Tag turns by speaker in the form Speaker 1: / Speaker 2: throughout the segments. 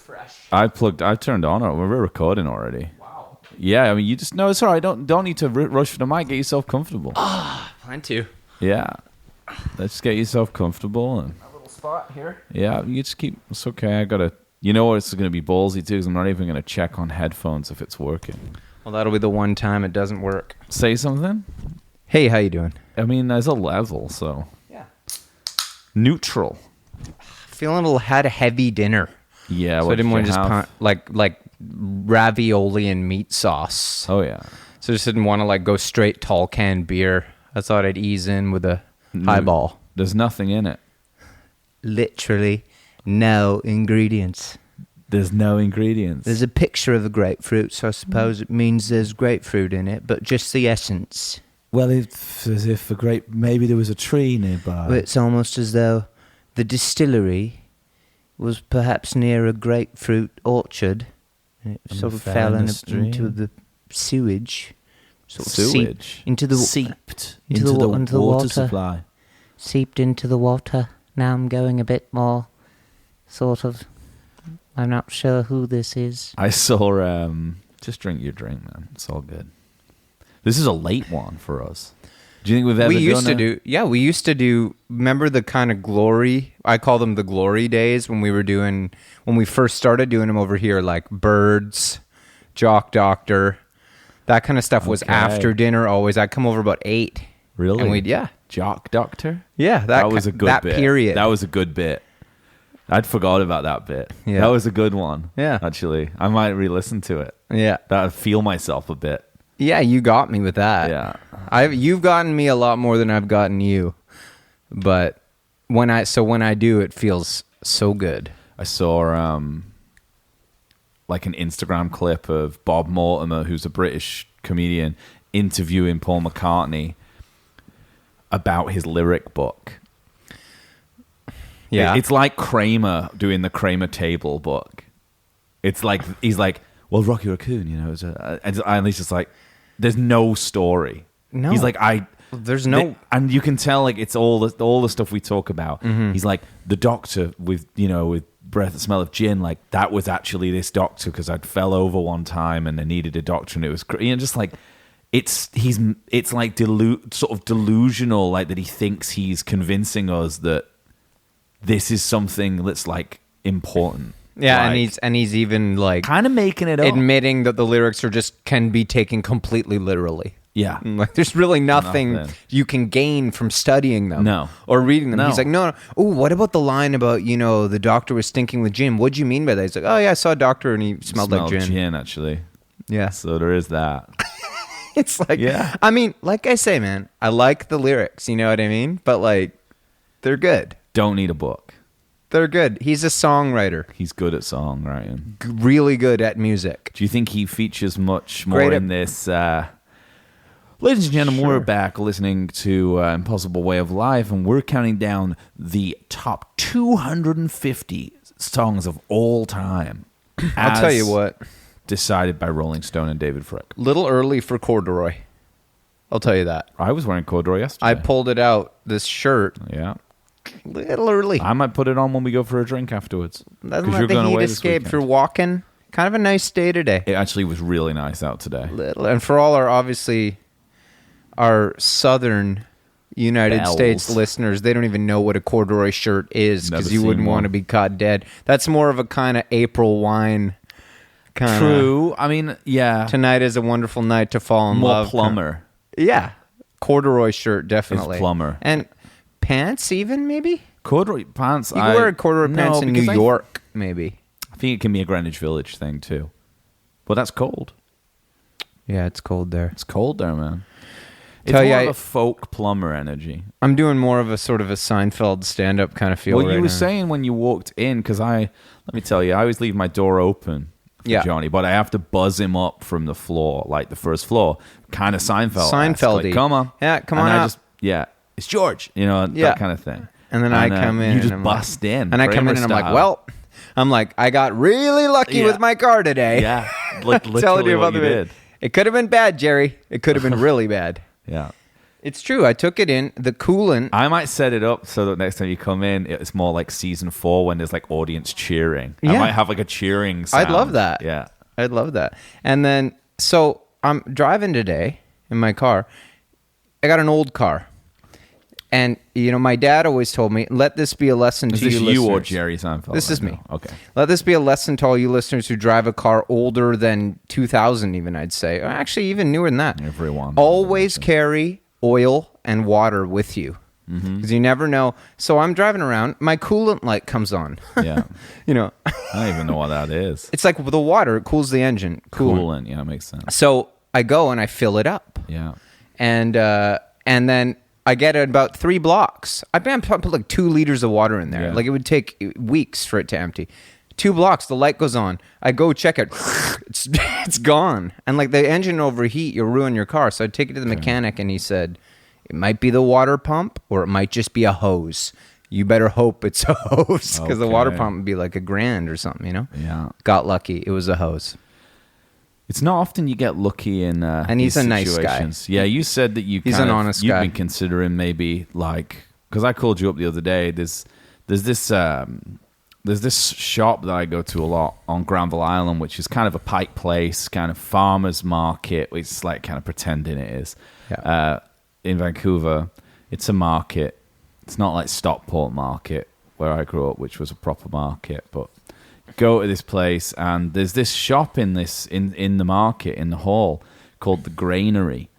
Speaker 1: fresh.
Speaker 2: I've turned on it. We're recording already.
Speaker 1: Wow.
Speaker 2: Yeah, I mean, you just know it's all right. Don't need to rush for the mic. Get yourself comfortable.
Speaker 1: Plan to.
Speaker 2: Yeah. Let's get yourself comfortable. And
Speaker 1: A little spot here.
Speaker 2: yeah, you just keep... It's okay. I got to... You know what? It's going to be ballsy, too, because I'm not even going to check on headphones if it's working.
Speaker 1: Well, that'll be the one time it doesn't work.
Speaker 2: Say something?
Speaker 1: Hey, how you doing?
Speaker 2: I mean, there's a level, so...
Speaker 1: Yeah.
Speaker 2: Neutral.
Speaker 1: Feeling had a heavy dinner.
Speaker 2: Yeah,
Speaker 1: So I
Speaker 2: what
Speaker 1: didn't
Speaker 2: did
Speaker 1: want to
Speaker 2: you
Speaker 1: just
Speaker 2: have?
Speaker 1: like ravioli and meat sauce.
Speaker 2: Oh, yeah.
Speaker 1: So I just didn't want to like go straight tall can beer. I thought I'd ease in with a highball.
Speaker 2: There's nothing in it.
Speaker 1: Literally no ingredients.
Speaker 2: There's no ingredients.
Speaker 1: There's a picture of a grapefruit, so I suppose it means there's grapefruit in it, but just the essence.
Speaker 2: Well, it's as if maybe there was a tree nearby.
Speaker 1: But it's almost as though the distillery was perhaps near a grapefruit orchard, and it
Speaker 2: And
Speaker 1: sort
Speaker 2: it
Speaker 1: of
Speaker 2: fell
Speaker 1: fell
Speaker 2: in the stream.
Speaker 1: into the sewage. Sort of
Speaker 2: Sewage?
Speaker 1: into the
Speaker 2: Seeped
Speaker 1: into the water.
Speaker 2: water supply.
Speaker 1: Seeped into the water. Now I'm going a bit more sort of... I'm not sure who this is.
Speaker 2: I saw... just drink your drink, man. It's all good. This is a late one for us. Do you think we've ever
Speaker 1: We used
Speaker 2: done
Speaker 1: to do... Yeah, we used to do... Remember the kind of glory... I call them the glory days when we were doing... When we first started doing them over here, like Birds, Jock Doctor... That kind of stuff was
Speaker 2: Okay.
Speaker 1: after dinner always. I'd come over about 8.
Speaker 2: Really?
Speaker 1: And we'd... Yeah.
Speaker 2: Jock Doctor?
Speaker 1: Yeah,
Speaker 2: That was a good
Speaker 1: that
Speaker 2: bit.
Speaker 1: period.
Speaker 2: That was a good bit. I'd forgot about that bit.
Speaker 1: Yeah.
Speaker 2: That was a good one.
Speaker 1: Yeah.
Speaker 2: Actually, I might re-listen to it.
Speaker 1: Yeah.
Speaker 2: I'd feel myself a bit.
Speaker 1: Yeah, you got me with that.
Speaker 2: Yeah.
Speaker 1: You've gotten me a lot more than I've gotten you. But when I do, it feels so good.
Speaker 2: I saw like an Instagram clip of Bob Mortimer, who's a British comedian, interviewing Paul McCartney about his lyric book.
Speaker 1: Yeah.
Speaker 2: It's like Kramer doing the Kramer Table book. It's like, he's like, well, Rocky Raccoon, you know, and he's just like, there's no story.
Speaker 1: No.
Speaker 2: He's like,
Speaker 1: There's no...
Speaker 2: and you can tell, like, it's all the stuff we talk about.
Speaker 1: Mm-hmm.
Speaker 2: He's like, the doctor with breath and smell of gin, like, that was actually this doctor because I'd fell over one time and I needed a doctor and it was, just like, it's like sort of delusional, like that he thinks he's convincing us that this is something that's like important.
Speaker 1: Yeah,
Speaker 2: Like,
Speaker 1: and he's even like
Speaker 2: kind of making it up.
Speaker 1: admitting that the lyrics are just can be taken completely literally.
Speaker 2: Yeah.
Speaker 1: Like there's really nothing
Speaker 2: Nothing.
Speaker 1: you can gain from studying them.
Speaker 2: No.
Speaker 1: Or reading them.
Speaker 2: No.
Speaker 1: He's like, no. Oh, what about the line about, the doctor was stinking with gin? What'd you mean by that? He's like, oh yeah, I saw a doctor and he smelled like gin.
Speaker 2: Actually.
Speaker 1: Yeah.
Speaker 2: So there is that.
Speaker 1: It's like,
Speaker 2: Yeah.
Speaker 1: I mean, like I say, man, I like the lyrics, you know what I mean? But like, they're good.
Speaker 2: Don't need a book.
Speaker 1: They're good. He's a songwriter.
Speaker 2: He's good at songwriting.
Speaker 1: Really good at music.
Speaker 2: Do you think he features much more
Speaker 1: Great at-
Speaker 2: in this? Ladies and gentlemen, we're back listening to Impossible Way of Life, and we're counting down the top 250 songs of all time.
Speaker 1: I'll tell you what.
Speaker 2: Decided by Rolling Stone and David Frick.
Speaker 1: Little early for corduroy. I'll tell you that.
Speaker 2: I was wearing corduroy yesterday.
Speaker 1: I pulled it out, this shirt,
Speaker 2: Yeah.
Speaker 1: little early.
Speaker 2: I might put it on when we go for a drink afterwards.
Speaker 1: Doesn't
Speaker 2: 'Cause
Speaker 1: let
Speaker 2: you're
Speaker 1: the
Speaker 2: going
Speaker 1: heat
Speaker 2: away this
Speaker 1: escape
Speaker 2: weekend.
Speaker 1: for walking. Kind of a nice day today.
Speaker 2: It actually was really nice out today.
Speaker 1: Little, and for all our southern United
Speaker 2: Bells.
Speaker 1: States listeners, they don't even know what a corduroy shirt is
Speaker 2: Never
Speaker 1: because you
Speaker 2: seen
Speaker 1: wouldn't
Speaker 2: one.
Speaker 1: want to be caught dead. That's more of a kind of April wine. Kinda,
Speaker 2: True. I mean, yeah.
Speaker 1: Tonight is a wonderful night to fall in
Speaker 2: More
Speaker 1: love.
Speaker 2: plumber.
Speaker 1: Yeah. Corduroy shirt, definitely.
Speaker 2: plumber.
Speaker 1: And pants, even, maybe?
Speaker 2: Corduroy pants.
Speaker 1: You can wear corduroy pants in New
Speaker 2: because
Speaker 1: York, maybe.
Speaker 2: I think it can be a Greenwich Village thing too. But that's cold.
Speaker 1: Yeah, it's cold there.
Speaker 2: It's cold there, man. It's
Speaker 1: Tell
Speaker 2: more
Speaker 1: ya,
Speaker 2: of a folk plumber energy.
Speaker 1: I'm doing more of a sort of a Seinfeld stand-up kind of feel
Speaker 2: Well,
Speaker 1: right
Speaker 2: you were
Speaker 1: now.
Speaker 2: saying when you walked in, because let me tell you, I always leave my door open for
Speaker 1: Yeah.
Speaker 2: Johnny, but I have to buzz him up from the floor, like the first floor, kind of Seinfeld.
Speaker 1: Seinfeld-y.
Speaker 2: Like, come on.
Speaker 1: Yeah, come
Speaker 2: And
Speaker 1: on
Speaker 2: I
Speaker 1: up.
Speaker 2: it's George,
Speaker 1: Yeah.
Speaker 2: that kind of thing.
Speaker 1: And then I come in.
Speaker 2: You just
Speaker 1: and I'm like-
Speaker 2: bust in.
Speaker 1: And I come in and I'm like, I got really lucky
Speaker 2: Yeah.
Speaker 1: with my car today.
Speaker 2: yeah, literally
Speaker 1: Telling you
Speaker 2: what
Speaker 1: about
Speaker 2: you
Speaker 1: the
Speaker 2: did.
Speaker 1: It could have been bad, Jerry. It could have been really bad.
Speaker 2: Yeah.
Speaker 1: It's true. I took it in. The coolant.
Speaker 2: I might set it up so that next time you come in, it's more like season 4 when there's like audience cheering. I
Speaker 1: Yeah.
Speaker 2: might have like a cheering sound.
Speaker 1: I'd love that.
Speaker 2: Yeah.
Speaker 1: I'd love that. And then, so I'm driving today in my car. I got an old car. And, my dad always told me, let this be a lesson
Speaker 2: Is
Speaker 1: to
Speaker 2: this
Speaker 1: you
Speaker 2: you
Speaker 1: listeners.
Speaker 2: or Jerry Seinfeld?
Speaker 1: This is
Speaker 2: right
Speaker 1: me.
Speaker 2: now? Okay.
Speaker 1: Let this be a lesson to all you listeners who drive a car older than 2000 even, I'd say. Or actually, even newer than that.
Speaker 2: Everyone.
Speaker 1: Always carry oil and water with you. Because you never know. So I'm driving around. My coolant light comes on.
Speaker 2: Yeah.
Speaker 1: I
Speaker 2: I don't even know what that is.
Speaker 1: it's like the water. It cools the engine.
Speaker 2: Coolant. Yeah, it makes sense.
Speaker 1: So I go and I fill it up.
Speaker 2: Yeah.
Speaker 1: And then I get it about 3 blocks. I put like 2 liters of water in there.
Speaker 2: Yeah.
Speaker 1: Like it would take weeks for it to empty. 2 blocks, the light goes on. I go check it. It's gone. And like the engine overheat, you'll ruin your car. So I take it to the mechanic and he said, it might be the water pump or it might just be a hose. You better hope it's a hose because the water
Speaker 2: Okay.
Speaker 1: pump would be like $1,000 or something,
Speaker 2: Yeah.
Speaker 1: Got lucky. It was a hose.
Speaker 2: It's not often you get lucky in
Speaker 1: And he's
Speaker 2: these
Speaker 1: a nice guy.
Speaker 2: situations. Yeah, you said that
Speaker 1: He's an honest
Speaker 2: you've
Speaker 1: guy.
Speaker 2: been considering maybe like because I called you up the other day. There's this shop that I go to a lot on Granville Island, which is kind of a Pike Place, kind of farmers market. It's like kind of pretending it is.
Speaker 1: Yeah.
Speaker 2: In Vancouver, it's a market. It's not like Stockport Market where I grew up, which was a proper market, but go to this place and there's this shop in the market in the hall called the Granary,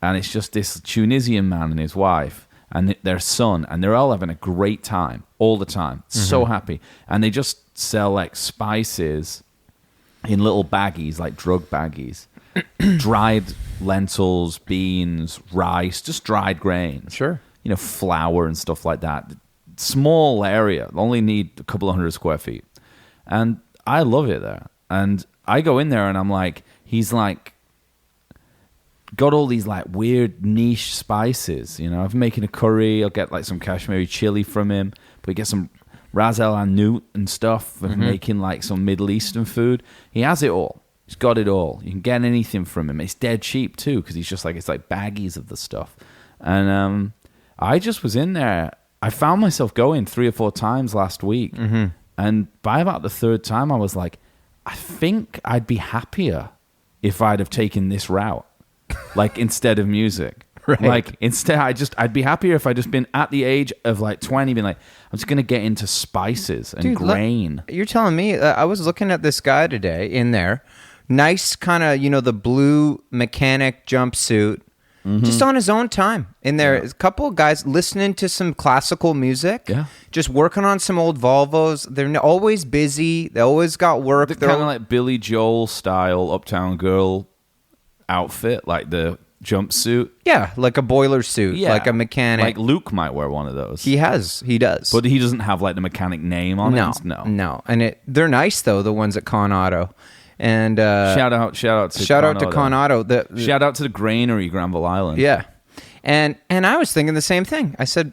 Speaker 2: and it's just this Tunisian man and his wife and their son, and they're all having a great time all the time, so happy, and they just sell like spices in little baggies, like drug baggies, dried lentils, beans, rice, just dried grains,
Speaker 1: Sure.
Speaker 2: flour and stuff like that. Small area, only need a couple of 100 square feet. And I love it there. And I go in there and I'm like, he's like, got all these like weird niche spices. I'm making a curry. I'll get like some Kashmiri chili from him. But we get some Ras El Hanout and stuff for making like some Middle Eastern food. He has it all. He's got it all. You can get anything from him. It's dead cheap too because he's just like, it's like baggies of the stuff. And I just was in there. I found myself going 3 or 4 times last week. And by about the 3rd time, I was like, I think I'd be happier if I'd have taken this route, like instead of music.
Speaker 1: Right.
Speaker 2: Like instead, I'd be happier if I'd just been at the age of like 20, being like, I'm just gonna get into spices and grain.
Speaker 1: You're telling me? I was looking at this guy today in there, nice kind of the blue mechanic jumpsuit, just on his own time in there. A couple of guys listening to some classical music, just working on some old Volvos. They're always busy. They always got work.
Speaker 2: They're kind of like Billy Joel style Uptown Girl outfit, like the jumpsuit.
Speaker 1: Yeah, like a boiler suit, like a mechanic.
Speaker 2: Like Luke might wear one of those.
Speaker 1: He does.
Speaker 2: But he doesn't have like the mechanic name on it.
Speaker 1: No. And they're nice though, the ones at Con Auto. And
Speaker 2: shout out to
Speaker 1: Con Auto.
Speaker 2: Shout out to the Granary, Granville Island.
Speaker 1: Yeah. And I was thinking the same thing. I said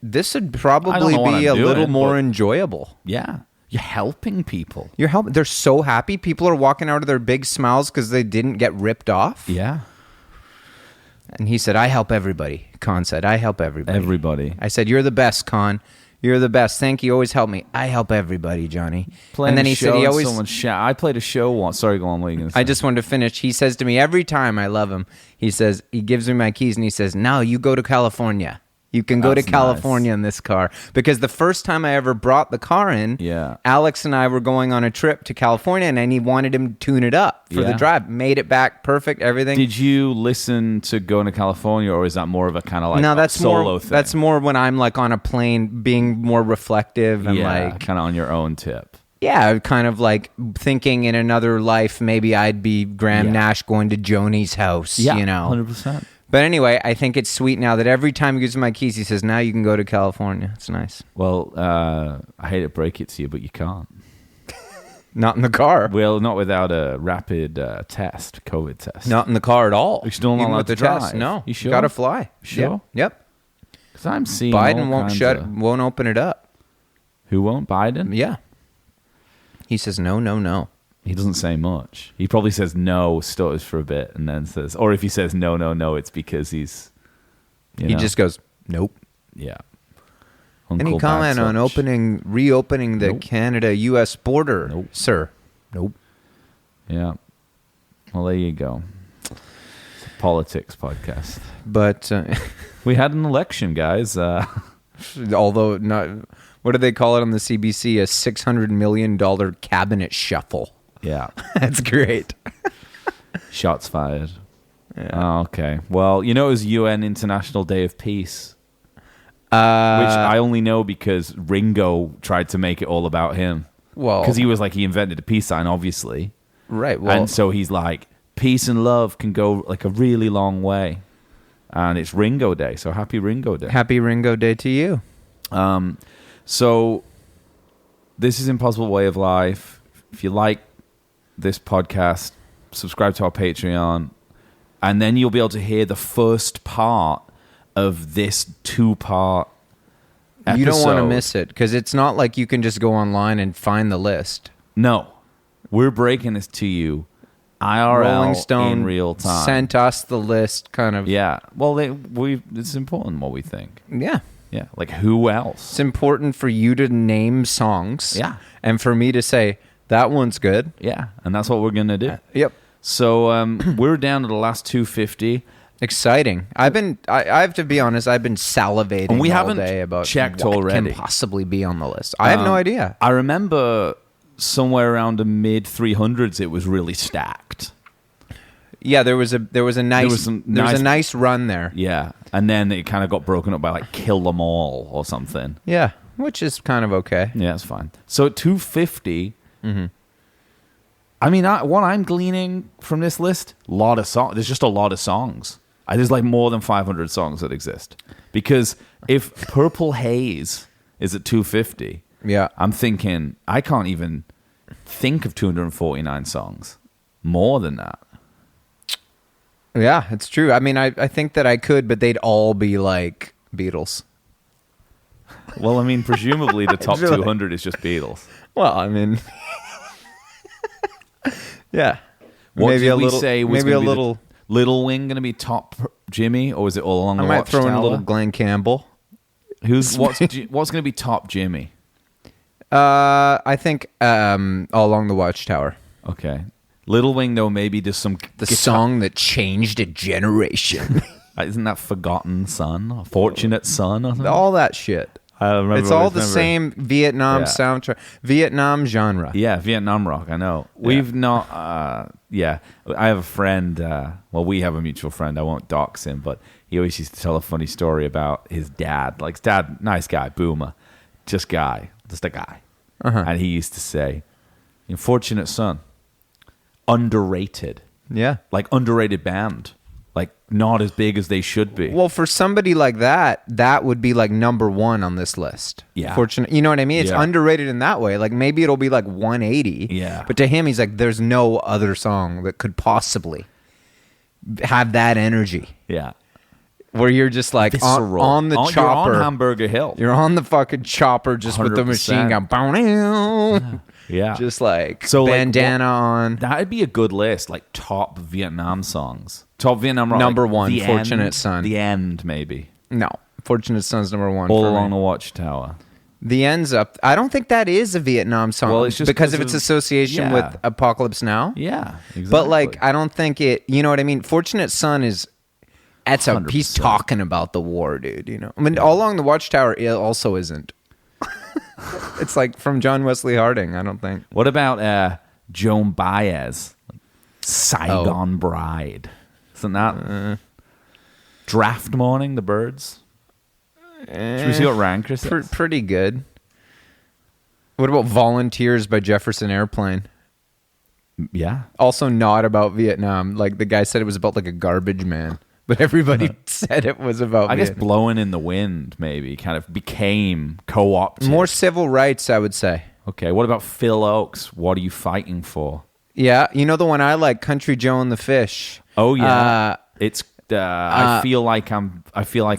Speaker 1: this would probably be a little more enjoyable.
Speaker 2: Yeah. You're helping people.
Speaker 1: You're helping. They're so happy. People are walking out of their big smiles because they didn't get ripped off.
Speaker 2: Yeah.
Speaker 1: And he said, I help everybody. Con said, I help everybody.
Speaker 2: Everybody.
Speaker 1: I said, you're the best, Con. You're the best. Thank you. Always help me. I help everybody, Johnny.
Speaker 2: Playing
Speaker 1: and then he said he always.
Speaker 2: I played a show once. Sorry, go on. What are you going to say?
Speaker 1: I just wanted to finish. He says to me every time, I love him. He says, he gives me my keys and he says, now you go to California. You can go to California in this car. Because the first time I ever brought the car in, Alex and I were going on a trip to California and he wanted him to tune it up for the drive. Made it back perfect, everything.
Speaker 2: Did you listen to Going to California, or is that more of a kind of like solo thing?
Speaker 1: That's more when I'm like on a plane being more reflective and like
Speaker 2: kind of on your own tip.
Speaker 1: Yeah, kind of like thinking in another life maybe I'd be Graham Nash going to Joni's house,
Speaker 2: 100%.
Speaker 1: But anyway, I think it's sweet now that every time he gives me my keys, he says, now you can go to California. It's nice.
Speaker 2: Well, I hate to break it to you, but you can't.
Speaker 1: Not in the car.
Speaker 2: Well, not without a rapid COVID test.
Speaker 1: Not in the car at all.
Speaker 2: You're still not
Speaker 1: Even
Speaker 2: allowed
Speaker 1: with
Speaker 2: to
Speaker 1: the test.
Speaker 2: drive.
Speaker 1: No.
Speaker 2: You sure?
Speaker 1: Got to fly.
Speaker 2: Sure?
Speaker 1: Yep.
Speaker 2: Because I'm seeing
Speaker 1: Biden won't open it up.
Speaker 2: Who won't? Biden?
Speaker 1: Yeah. He says, no.
Speaker 2: He doesn't say much. He probably says no, stutters for a bit, and then says, or if he says no, it's because he's You
Speaker 1: He
Speaker 2: know?
Speaker 1: just goes, nope.
Speaker 2: yeah.
Speaker 1: Any
Speaker 2: Uncle
Speaker 1: comment
Speaker 2: Bad
Speaker 1: on
Speaker 2: Touch.
Speaker 1: reopening the
Speaker 2: Nope.
Speaker 1: Canada-U.S. border,
Speaker 2: Nope.
Speaker 1: sir? Nope.
Speaker 2: Yeah. Well, there you go. It's a politics podcast.
Speaker 1: But
Speaker 2: We had an election, guys.
Speaker 1: although not, what do they call it on the CBC? A $600 million cabinet shuffle.
Speaker 2: Yeah.
Speaker 1: That's great.
Speaker 2: Shots fired.
Speaker 1: Yeah.
Speaker 2: Oh, okay. Well, it was UN International Day of Peace, which
Speaker 1: Uh,
Speaker 2: I only know because Ringo tried to make it all about him.
Speaker 1: well,
Speaker 2: Because he invented a peace sign, obviously.
Speaker 1: right. Well,
Speaker 2: And so he's like, peace and love can go like a really long way. And it's Ringo Day, so happy Ringo Day.
Speaker 1: happy Ringo Day to you.
Speaker 2: So this is Impossible Way of Life. If you like this podcast, subscribe to our Patreon, and then you'll be able to hear the first part of this 2-part episode.
Speaker 1: You don't want to miss it because it's not like you can just go online and find the list.
Speaker 2: No. We're breaking this to you IRL
Speaker 1: Rolling Stone
Speaker 2: in real time.
Speaker 1: sent us the list, kind of.
Speaker 2: Yeah. Well, it's important what we think.
Speaker 1: Yeah.
Speaker 2: Yeah. Like, who else?
Speaker 1: It's important for you to name songs.
Speaker 2: Yeah.
Speaker 1: And for me to say, that one's good.
Speaker 2: Yeah. And that's what we're going to do.
Speaker 1: Yep.
Speaker 2: So we're down to the last 250.
Speaker 1: Exciting. I have to be honest, I've been salivating
Speaker 2: And we
Speaker 1: all
Speaker 2: haven't
Speaker 1: day about
Speaker 2: checked
Speaker 1: what
Speaker 2: already.
Speaker 1: can possibly be on the list. I have no idea.
Speaker 2: I remember somewhere around the mid 300s, it was really stacked.
Speaker 1: Yeah, there was a nice
Speaker 2: some
Speaker 1: there was
Speaker 2: nice-
Speaker 1: a nice run there.
Speaker 2: Yeah. And then it kind of got broken up by like Kill 'Em All or something.
Speaker 1: Yeah, which is kind of okay.
Speaker 2: Yeah, it's fine. So at 250, I mean, what I'm gleaning from this list, lot of songs. There's just a lot of songs. There's like more than 500 songs that exist. Because if Purple Haze is at 250,
Speaker 1: Yeah.
Speaker 2: I'm thinking I can't even think of 249 songs. More than that.
Speaker 1: Yeah, it's true. I mean, I think that I could, but they'd all be like Beatles.
Speaker 2: Well, I mean, presumably the top
Speaker 1: Really?
Speaker 2: 200 is just Beatles.
Speaker 1: Well, I mean, yeah.
Speaker 2: What
Speaker 1: maybe
Speaker 2: did
Speaker 1: a
Speaker 2: we
Speaker 1: little,
Speaker 2: say was
Speaker 1: maybe a
Speaker 2: gonna be the
Speaker 1: little.
Speaker 2: Little Wing going to be top Jimmy, or is it All Along the
Speaker 1: I might
Speaker 2: Watchtower?
Speaker 1: throw in a little Glenn Campbell.
Speaker 2: What's going to be top Jimmy?
Speaker 1: I think All Along the Watchtower.
Speaker 2: Okay. Little Wing, though, maybe just some
Speaker 1: The song that changed a generation.
Speaker 2: Isn't that Forgotten Son? Fortunate Son? Or something?
Speaker 1: All that shit.
Speaker 2: I remember,
Speaker 1: It's all the same Vietnam
Speaker 2: Yeah.
Speaker 1: soundtrack, Vietnam genre.
Speaker 2: Yeah, Vietnam rock, I know. We've not, I have a friend, we have a mutual friend, I won't dox him, but he always used to tell a funny story about his dad. Like, his dad, nice guy, boomer, just a guy.
Speaker 1: Uh-huh.
Speaker 2: And he used to say, Fortunate Son, underrated.
Speaker 1: Yeah.
Speaker 2: Like, underrated band. Like, not as big as they should be.
Speaker 1: Well, for somebody like that, that would be like number one on this list.
Speaker 2: Yeah.
Speaker 1: Fortunate, you know what I mean? It's
Speaker 2: Yeah.
Speaker 1: underrated in that way. Like maybe it'll be like 180.
Speaker 2: Yeah.
Speaker 1: But to him, he's like, there's no other song that could possibly have that energy
Speaker 2: Yeah.
Speaker 1: where you're just like
Speaker 2: Visceral.
Speaker 1: on the chopper.
Speaker 2: You're on Hamburger Hill.
Speaker 1: You're on the fucking chopper just with the
Speaker 2: 100%.
Speaker 1: machine gun. Bow-down.
Speaker 2: Yeah.
Speaker 1: Just like
Speaker 2: So, like,
Speaker 1: bandana on.
Speaker 2: That'd be a good list, like top Vietnam songs. Top Vietnam rock.
Speaker 1: Number
Speaker 2: like
Speaker 1: one,
Speaker 2: The
Speaker 1: Fortunate
Speaker 2: End,
Speaker 1: Son.
Speaker 2: The End, maybe.
Speaker 1: No. Fortunate Son's number one.
Speaker 2: All
Speaker 1: for
Speaker 2: Along
Speaker 1: me.
Speaker 2: the Watchtower.
Speaker 1: The End's up. I don't think that is a Vietnam song.
Speaker 2: Well, it's just
Speaker 1: because
Speaker 2: 'cause
Speaker 1: of its
Speaker 2: of-
Speaker 1: association
Speaker 2: yeah.
Speaker 1: with Apocalypse Now.
Speaker 2: Yeah, exactly.
Speaker 1: But like, I don't think it. You know what I mean? Fortunate Son is. He's
Speaker 2: 100%.
Speaker 1: talking about the war, dude. You know, I mean, All Along the Watchtower it also isn't. It's like from John Wesley Harding. I don't think.
Speaker 2: What about Joan Baez? Saigon Bride. Isn't that Draft Morning, The Birds? Should we see what Ranker says?
Speaker 1: Pretty good. What about Volunteers by Jefferson Airplane?
Speaker 2: Yeah.
Speaker 1: Also not about Vietnam. Like the guy said it was about like a garbage man, but everybody said it was about
Speaker 2: I guess
Speaker 1: Vietnam.
Speaker 2: Blowing in the Wind maybe kind of became co-opted.
Speaker 1: More civil rights, I would say.
Speaker 2: Okay, what about Phil Oakes? What are you fighting for?
Speaker 1: Yeah, you know the one I like, Country Joe and the Fish.
Speaker 2: Oh yeah, it's. I feel like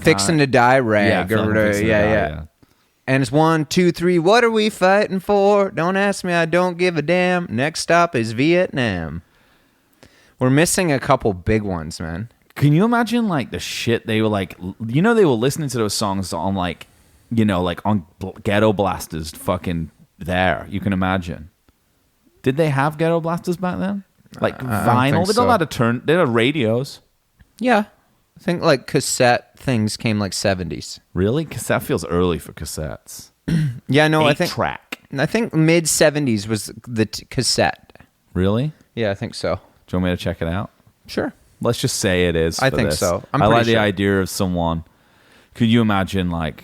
Speaker 1: Fixing to Die Rag.
Speaker 2: Feel like I'm
Speaker 1: or,
Speaker 2: fixing to
Speaker 1: yeah.
Speaker 2: die,
Speaker 1: And it's 1, 2, 3. What are we fighting for? Don't ask me. I don't give a damn. Next stop is Vietnam. We're missing a couple big ones, man.
Speaker 2: Can you imagine like the shit they were like? You know, they were listening to those songs on like, you know, like on ghetto blasters. Fucking there, you can imagine. Did they have ghetto blasters back then? Like vinyl? They don't know how to turn. They had radios.
Speaker 1: Yeah. I think like cassette things came like 70s.
Speaker 2: Really? Cassette feels early for cassettes.
Speaker 1: Yeah, no, I
Speaker 2: 8-track.
Speaker 1: think mid 70s was the cassette.
Speaker 2: Really?
Speaker 1: Yeah, I think so.
Speaker 2: Do you want me to check it out?
Speaker 1: Sure.
Speaker 2: Let's just say it is.
Speaker 1: I
Speaker 2: for
Speaker 1: think
Speaker 2: this.
Speaker 1: so.
Speaker 2: I like the idea of someone. Could you imagine like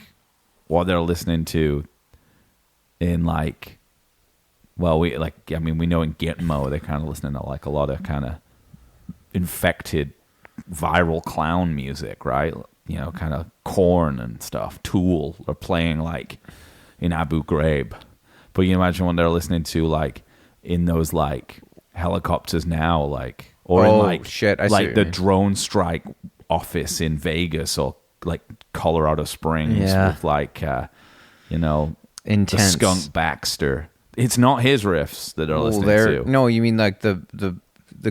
Speaker 2: what they're listening to in like? Well, we know in Gitmo they're kind of listening to like a lot of kind of infected viral clown music, right? You know, kind of Korn and stuff. Tool are playing like in Abu Ghraib. But you imagine when they're listening to like in those like helicopters now, like or in like
Speaker 1: shit, I see
Speaker 2: like
Speaker 1: what you
Speaker 2: the
Speaker 1: mean.
Speaker 2: drone strike office in Vegas or like Colorado Springs
Speaker 1: Yeah.
Speaker 2: with like you know,
Speaker 1: Intense.
Speaker 2: the Skunk Baxter. It's not his riffs that are listening to.
Speaker 1: No, you mean like the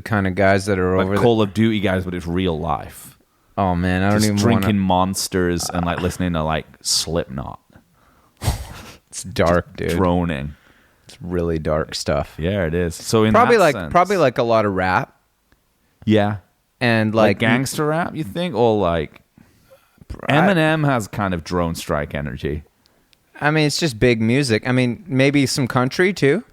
Speaker 1: kind of guys that are
Speaker 2: Like
Speaker 1: over
Speaker 2: Call of Duty guys, but it's real life.
Speaker 1: Oh man, I don't
Speaker 2: Just
Speaker 1: even
Speaker 2: drinking
Speaker 1: want
Speaker 2: monsters and like listening to like Slipknot.
Speaker 1: It's dark, dude.
Speaker 2: Droning.
Speaker 1: It's really dark stuff.
Speaker 2: Yeah, it is. So in
Speaker 1: Probably
Speaker 2: that
Speaker 1: like
Speaker 2: sense,
Speaker 1: probably like a lot of rap
Speaker 2: yeah,
Speaker 1: and
Speaker 2: like
Speaker 1: like
Speaker 2: gangster rap. You think, or like Eminem has kind of drone strike energy.
Speaker 1: I mean, it's just big music. I mean, maybe some country too.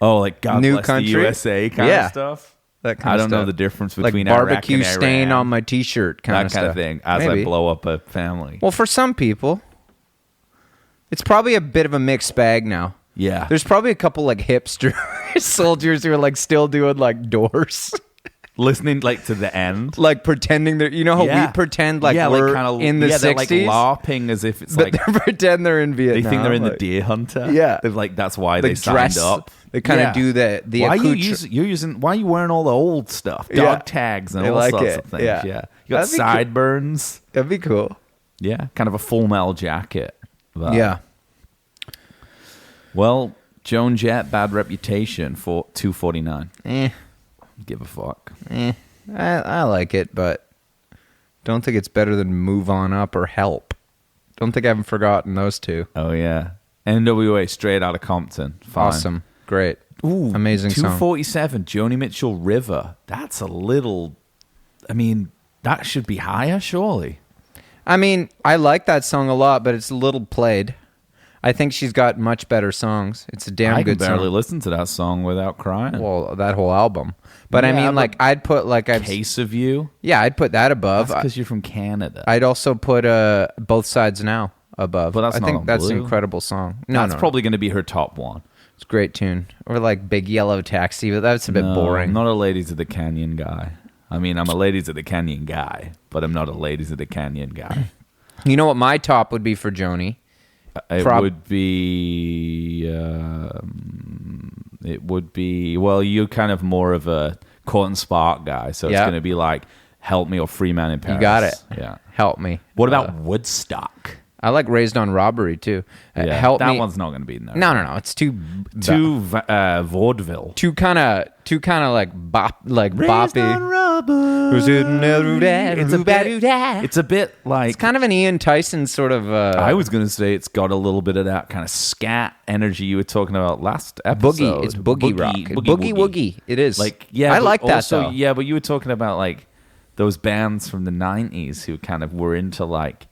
Speaker 2: Oh, like God
Speaker 1: New
Speaker 2: Bless
Speaker 1: country?
Speaker 2: the USA kind
Speaker 1: Yeah.
Speaker 2: of stuff.
Speaker 1: That kind
Speaker 2: I
Speaker 1: of
Speaker 2: don't know
Speaker 1: stuff.
Speaker 2: the difference
Speaker 1: Like
Speaker 2: between
Speaker 1: barbecue
Speaker 2: Iraq and
Speaker 1: stain
Speaker 2: Iran.
Speaker 1: on my t-shirt kind
Speaker 2: that
Speaker 1: of
Speaker 2: kind
Speaker 1: stuff.
Speaker 2: of thing. As
Speaker 1: Maybe.
Speaker 2: I blow up a family.
Speaker 1: Well, for some people, it's probably a bit of a mixed bag now.
Speaker 2: Yeah,
Speaker 1: There's probably a couple like hipster soldiers who are like still doing like Doors,
Speaker 2: listening like to the end.
Speaker 1: like pretending they're. You know how we pretend like we're
Speaker 2: kinda,
Speaker 1: in the
Speaker 2: they're like
Speaker 1: 60s,
Speaker 2: LARPing as if it's
Speaker 1: but
Speaker 2: like
Speaker 1: they pretend they're in
Speaker 2: they
Speaker 1: Vietnam.
Speaker 2: think they're in the
Speaker 1: like,
Speaker 2: Deer Hunter.
Speaker 1: Yeah.
Speaker 2: they're like that's why
Speaker 1: the
Speaker 2: they signed
Speaker 1: dress.
Speaker 2: up.
Speaker 1: They kind of
Speaker 2: Yeah.
Speaker 1: do the.
Speaker 2: Why are
Speaker 1: accoutre-
Speaker 2: using? Why are you wearing all the old stuff? Dog
Speaker 1: Yeah.
Speaker 2: tags and
Speaker 1: They
Speaker 2: all
Speaker 1: like
Speaker 2: sorts
Speaker 1: it.
Speaker 2: of things.
Speaker 1: Yeah.
Speaker 2: You got
Speaker 1: That'd be cool.
Speaker 2: sideburns.
Speaker 1: That'd be cool.
Speaker 2: Yeah, kind of a full metal jacket. But-
Speaker 1: Yeah.
Speaker 2: Well, Joan Jett, bad reputation for 249. Give a fuck.
Speaker 1: I like it, but don't think it's better than Move On Up or Help. Don't think I haven't forgotten those two.
Speaker 2: Oh yeah, NWA straight out of Compton. Fine.
Speaker 1: Awesome. Great.
Speaker 2: Ooh,
Speaker 1: Amazing song.
Speaker 2: 247. Joni Mitchell, River. That's a little. I mean, that should be higher, surely.
Speaker 1: I mean, I like that song a lot, but it's a little played. I think she's got much better songs. It's a damn
Speaker 2: I can
Speaker 1: good
Speaker 2: barely
Speaker 1: song.
Speaker 2: listen to that song without crying.
Speaker 1: Well, that whole album. But I
Speaker 2: Yeah,
Speaker 1: mean,
Speaker 2: but
Speaker 1: like, I'd put like
Speaker 2: Case of You.
Speaker 1: yeah, I'd put that above.
Speaker 2: That's because you're from Canada.
Speaker 1: I'd also put Both Sides Now above.
Speaker 2: But that's
Speaker 1: I
Speaker 2: not
Speaker 1: think
Speaker 2: on
Speaker 1: that's an
Speaker 2: Blue.
Speaker 1: incredible song. No,
Speaker 2: That's
Speaker 1: no,
Speaker 2: probably going to be her top one.
Speaker 1: it's a great tune. Or like Big Yellow Taxi, but that's a bit
Speaker 2: No,
Speaker 1: boring.
Speaker 2: I'm not a Ladies of the Canyon guy. I mean, I'm a Ladies of the Canyon guy, but I'm not a Ladies of the Canyon guy.
Speaker 1: You know what my top would be for Joni?
Speaker 2: It
Speaker 1: Prob-
Speaker 2: would be. It would be. Well, you're kind of more of a Court and Spark guy, so it's
Speaker 1: Yeah.
Speaker 2: going to be like "Help Me" or "Free Man in Paris."
Speaker 1: You got it.
Speaker 2: Yeah.
Speaker 1: Help Me.
Speaker 2: What about Woodstock?
Speaker 1: I like Raised on Robbery too.
Speaker 2: Yeah,
Speaker 1: Help
Speaker 2: that
Speaker 1: Me.
Speaker 2: one's not going to be in there.
Speaker 1: No, it's too
Speaker 2: vaudeville.
Speaker 1: too kind of like boppy.
Speaker 2: It's a bit like.
Speaker 1: It's kind of an Ian Tyson sort of
Speaker 2: I was going to say it's got a little bit of that kind of scat energy you were talking about last episode.
Speaker 1: boogie. It's boogie rock. Boogie woogie. It is.
Speaker 2: Like, yeah,
Speaker 1: I
Speaker 2: but
Speaker 1: like that
Speaker 2: also,
Speaker 1: though.
Speaker 2: Yeah, but you were talking about like those bands from the 90s who kind of were into like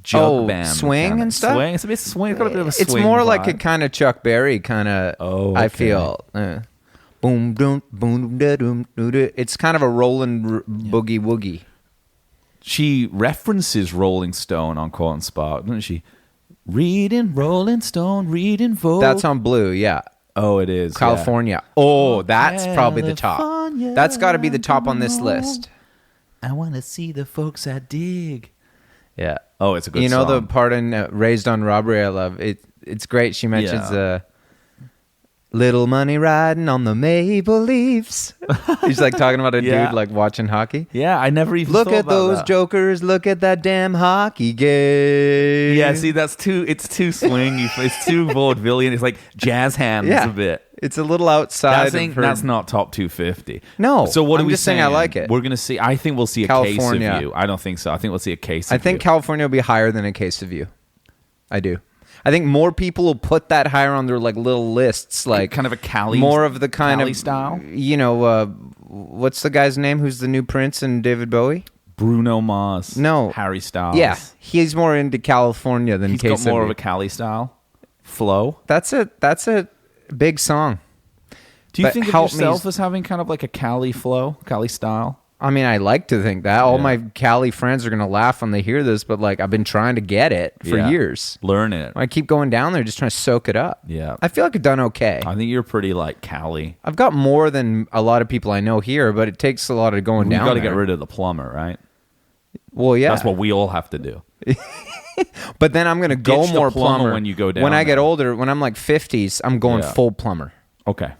Speaker 2: jug band
Speaker 1: swing
Speaker 2: kind of
Speaker 1: and stuff?
Speaker 2: Swing. It's a bit swing. It's got a bit of a swing.
Speaker 1: It's more like a
Speaker 2: vibe.
Speaker 1: kind of Chuck Berry kind of.
Speaker 2: Oh,
Speaker 1: I
Speaker 2: okay.
Speaker 1: feel. Boom, boom, boom, da, doom, doo, doo. It's kind of a rolling boogie woogie.
Speaker 2: She references Rolling Stone on Court and Spark, doesn't she? Reading Rolling Stone, reading Vogue.
Speaker 1: That's on Blue, yeah.
Speaker 2: Oh, it is.
Speaker 1: California. Oh, that's probably the top.
Speaker 2: California.
Speaker 1: That's got to be the top on this list.
Speaker 2: I want to see the folks I dig.
Speaker 1: Yeah.
Speaker 2: Oh, it's a good
Speaker 1: You know
Speaker 2: song.
Speaker 1: the part in Raised on Robbery I love? It's great. She mentions Little Money riding on the Maple Leafs. She's like talking about a
Speaker 2: Yeah.
Speaker 1: dude like watching hockey.
Speaker 2: Yeah, I never even
Speaker 1: Look
Speaker 2: thought
Speaker 1: at
Speaker 2: about
Speaker 1: those
Speaker 2: that.
Speaker 1: jokers. Look at that damn hockey game.
Speaker 2: Yeah, see, it's too swingy. It's too vaudevillian. It's like jazz hands
Speaker 1: Yeah.
Speaker 2: a bit.
Speaker 1: It's a little outside.
Speaker 2: I think
Speaker 1: of her.
Speaker 2: that's not top 250.
Speaker 1: No,
Speaker 2: So what
Speaker 1: I'm
Speaker 2: are we
Speaker 1: just saying I
Speaker 2: saying?
Speaker 1: like it.
Speaker 2: We're gonna see. I think we'll see a
Speaker 1: California.
Speaker 2: Case of You. I don't think so. I think we'll see a Case.
Speaker 1: I
Speaker 2: of
Speaker 1: think
Speaker 2: You.
Speaker 1: California will be higher than A Case of You. I do. I think more people will put that higher on their like little lists, like
Speaker 2: kind of a Cali,
Speaker 1: more of the kind
Speaker 2: Cali
Speaker 1: of
Speaker 2: style.
Speaker 1: You know, what's the guy's name? Who's the new Prince and David Bowie?
Speaker 2: Bruno Mars.
Speaker 1: No.
Speaker 2: Harry Styles.
Speaker 1: Yeah, he's more into California than
Speaker 2: He's
Speaker 1: Case
Speaker 2: got more
Speaker 1: of
Speaker 2: of
Speaker 1: You.
Speaker 2: a Cali style flow.
Speaker 1: That's a big song.
Speaker 2: Do you
Speaker 1: But
Speaker 2: think of
Speaker 1: help me-
Speaker 2: yourself as having kind of like a Cali flow, Cali style?
Speaker 1: I mean, I like to think that. All
Speaker 2: Yeah.
Speaker 1: my Cali friends are gonna laugh when they hear this, but like I've been trying to get it for
Speaker 2: Yeah.
Speaker 1: years.
Speaker 2: Learn it.
Speaker 1: I keep going down there, just trying to soak it up.
Speaker 2: Yeah.
Speaker 1: I feel like I've done okay.
Speaker 2: I think you're pretty like Cali.
Speaker 1: I've got more than a lot of people I know here, but it takes a lot of going
Speaker 2: You
Speaker 1: down.
Speaker 2: got to
Speaker 1: there.
Speaker 2: get rid of the plumber, right?
Speaker 1: Well, yeah.
Speaker 2: That's what we all have to do.
Speaker 1: But then I'm gonna go
Speaker 2: Ditch the
Speaker 1: more
Speaker 2: plumber
Speaker 1: plumber
Speaker 2: when you go down
Speaker 1: When I get
Speaker 2: there.
Speaker 1: older, when I'm like 50s, I'm going
Speaker 2: Yeah.
Speaker 1: full plumber.
Speaker 2: Okay.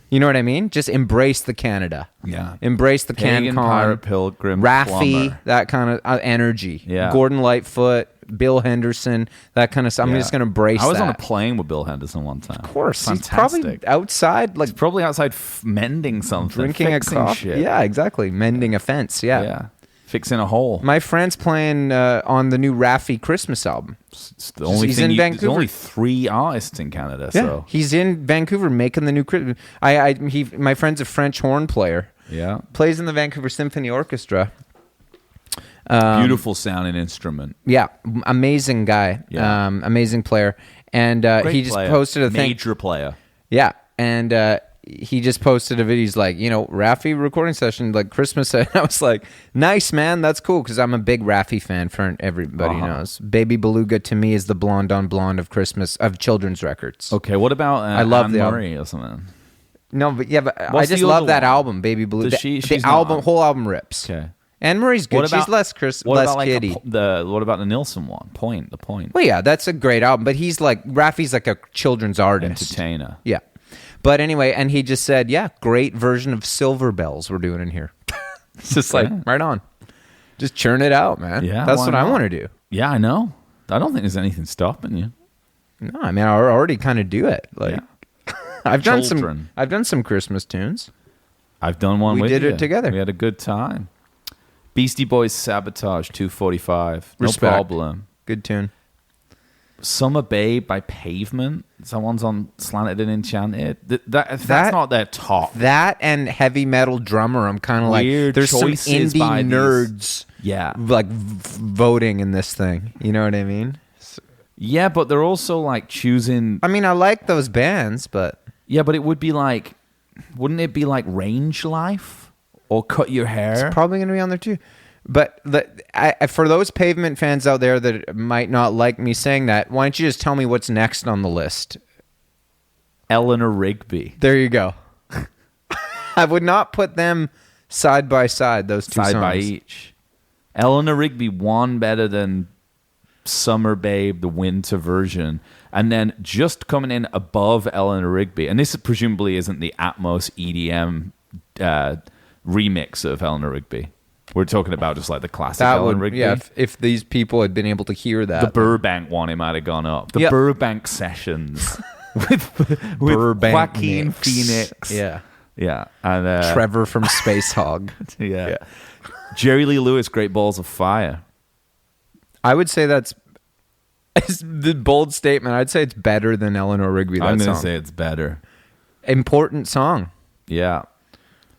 Speaker 1: You know what I mean? Just embrace the Canada.
Speaker 2: Yeah.
Speaker 1: Embrace the
Speaker 2: Pagan,
Speaker 1: CanCon,
Speaker 2: Pirate, Pilgrim,
Speaker 1: Raffy,
Speaker 2: plumber.
Speaker 1: that kind of energy.
Speaker 2: Yeah.
Speaker 1: Gordon Lightfoot, Bill Henderson, that kind of stuff. I'm
Speaker 2: Yeah.
Speaker 1: just gonna embrace.
Speaker 2: I was
Speaker 1: that.
Speaker 2: on a plane with Bill Henderson one time.
Speaker 1: Of course,
Speaker 2: Fantastic.
Speaker 1: he's probably outside, like
Speaker 2: Probably outside mending something,
Speaker 1: drinking a
Speaker 2: fixing
Speaker 1: coffee.
Speaker 2: shit.
Speaker 1: Yeah, exactly. Mending a fence. Yeah.
Speaker 2: Yeah. Fixing a hole.
Speaker 1: My friend's playing on the new Raffy Christmas album.
Speaker 2: It's the only
Speaker 1: he's
Speaker 2: thing
Speaker 1: in
Speaker 2: there's
Speaker 1: Vancouver.
Speaker 2: only 3 artists in Canada,
Speaker 1: Yeah,
Speaker 2: so
Speaker 1: he's in Vancouver making the new Christmas. My friend's a French horn player.
Speaker 2: yeah.
Speaker 1: Plays in the Vancouver Symphony Orchestra.
Speaker 2: Beautiful sounding instrument.
Speaker 1: Yeah, amazing guy.
Speaker 2: Yeah.
Speaker 1: Amazing player. And
Speaker 2: Great
Speaker 1: he just
Speaker 2: player.
Speaker 1: posted a thing.
Speaker 2: Major player.
Speaker 1: Yeah, and he just posted a video. He's like, Raffy recording session, like Christmas. And I was like, nice, man. That's cool because I'm a big Raffy fan. For everybody knows, Baby Beluga to me is the blonde on blonde of Christmas of children's records.
Speaker 2: Okay, what about
Speaker 1: I love
Speaker 2: Anne
Speaker 1: the
Speaker 2: Murray or something?
Speaker 1: No, but yeah, but I
Speaker 2: What's
Speaker 1: just
Speaker 2: the
Speaker 1: love
Speaker 2: other
Speaker 1: that
Speaker 2: one?
Speaker 1: album, Baby Beluga.
Speaker 2: Does she-
Speaker 1: The
Speaker 2: she's not
Speaker 1: album,
Speaker 2: on-
Speaker 1: whole album rips.
Speaker 2: Okay.
Speaker 1: Anne Murray's good. She's less
Speaker 2: what
Speaker 1: less
Speaker 2: about like
Speaker 1: kiddie.
Speaker 2: what about the Nilsson one? The Point.
Speaker 1: Well, yeah, that's a great album. But he's like Raffy's like a children's artist.
Speaker 2: Entertainer.
Speaker 1: Yeah. But anyway, and he just said, yeah, great version of Silver Bells we're doing in here. It's just like, right on. Just churn it out, man.
Speaker 2: Yeah,
Speaker 1: That's
Speaker 2: why
Speaker 1: what I
Speaker 2: not?
Speaker 1: want to do.
Speaker 2: Yeah, I know. I don't think there's anything stopping you.
Speaker 1: No, I mean, I already kind of do it. Like,
Speaker 2: Yeah.
Speaker 1: I've done
Speaker 2: Children.
Speaker 1: some Christmas tunes.
Speaker 2: I've done one
Speaker 1: We
Speaker 2: with
Speaker 1: did
Speaker 2: you.
Speaker 1: it together.
Speaker 2: We had a good time. Beastie Boys Sabotage 245. No
Speaker 1: Respect.
Speaker 2: problem.
Speaker 1: Good tune.
Speaker 2: Summer Babe by Pavement. Someone's on Slanted and Enchanted. That's
Speaker 1: That-
Speaker 2: not their top.
Speaker 1: That and heavy metal drummer, I'm kind of like,
Speaker 2: Weird
Speaker 1: there's some
Speaker 2: choices by
Speaker 1: indie
Speaker 2: these-
Speaker 1: nerds
Speaker 2: Yeah.
Speaker 1: like voting in this thing. You know what I mean?
Speaker 2: Yeah, but they're also like choosing.
Speaker 1: I mean, I like those bands, but
Speaker 2: Yeah, but it would be like, wouldn't it be like Range Life or Cut Your Hair?
Speaker 1: it's probably going to be on there too. But for those Pavement fans out there that might not like me saying that, why don't you just tell me what's next on the list?
Speaker 2: Eleanor Rigby.
Speaker 1: There you go. I would not put them side by side, those two
Speaker 2: Side
Speaker 1: songs.
Speaker 2: by each. Eleanor Rigby one better than Summer Babe, the winter version. And then just coming in above Eleanor Rigby, and this presumably isn't the Atmos EDM remix of Eleanor Rigby. We're talking about just like the classic
Speaker 1: That
Speaker 2: Eleanor
Speaker 1: would,
Speaker 2: Rigby.
Speaker 1: yeah, if these people had been able to hear that.
Speaker 2: The Burbank one, it might have gone up. The
Speaker 1: Yep.
Speaker 2: Burbank sessions with
Speaker 1: Burbank
Speaker 2: Joaquin
Speaker 1: mix.
Speaker 2: Phoenix.
Speaker 1: Yeah.
Speaker 2: Yeah. And
Speaker 1: Trevor from Space Hog.
Speaker 2: yeah. Jerry Lee Lewis, Great Balls of Fire.
Speaker 1: I would say that's the bold statement. I'd say it's better than Eleanor Rigby.
Speaker 2: I'm
Speaker 1: That
Speaker 2: going to
Speaker 1: song.
Speaker 2: say it's better.
Speaker 1: Important song.
Speaker 2: Yeah.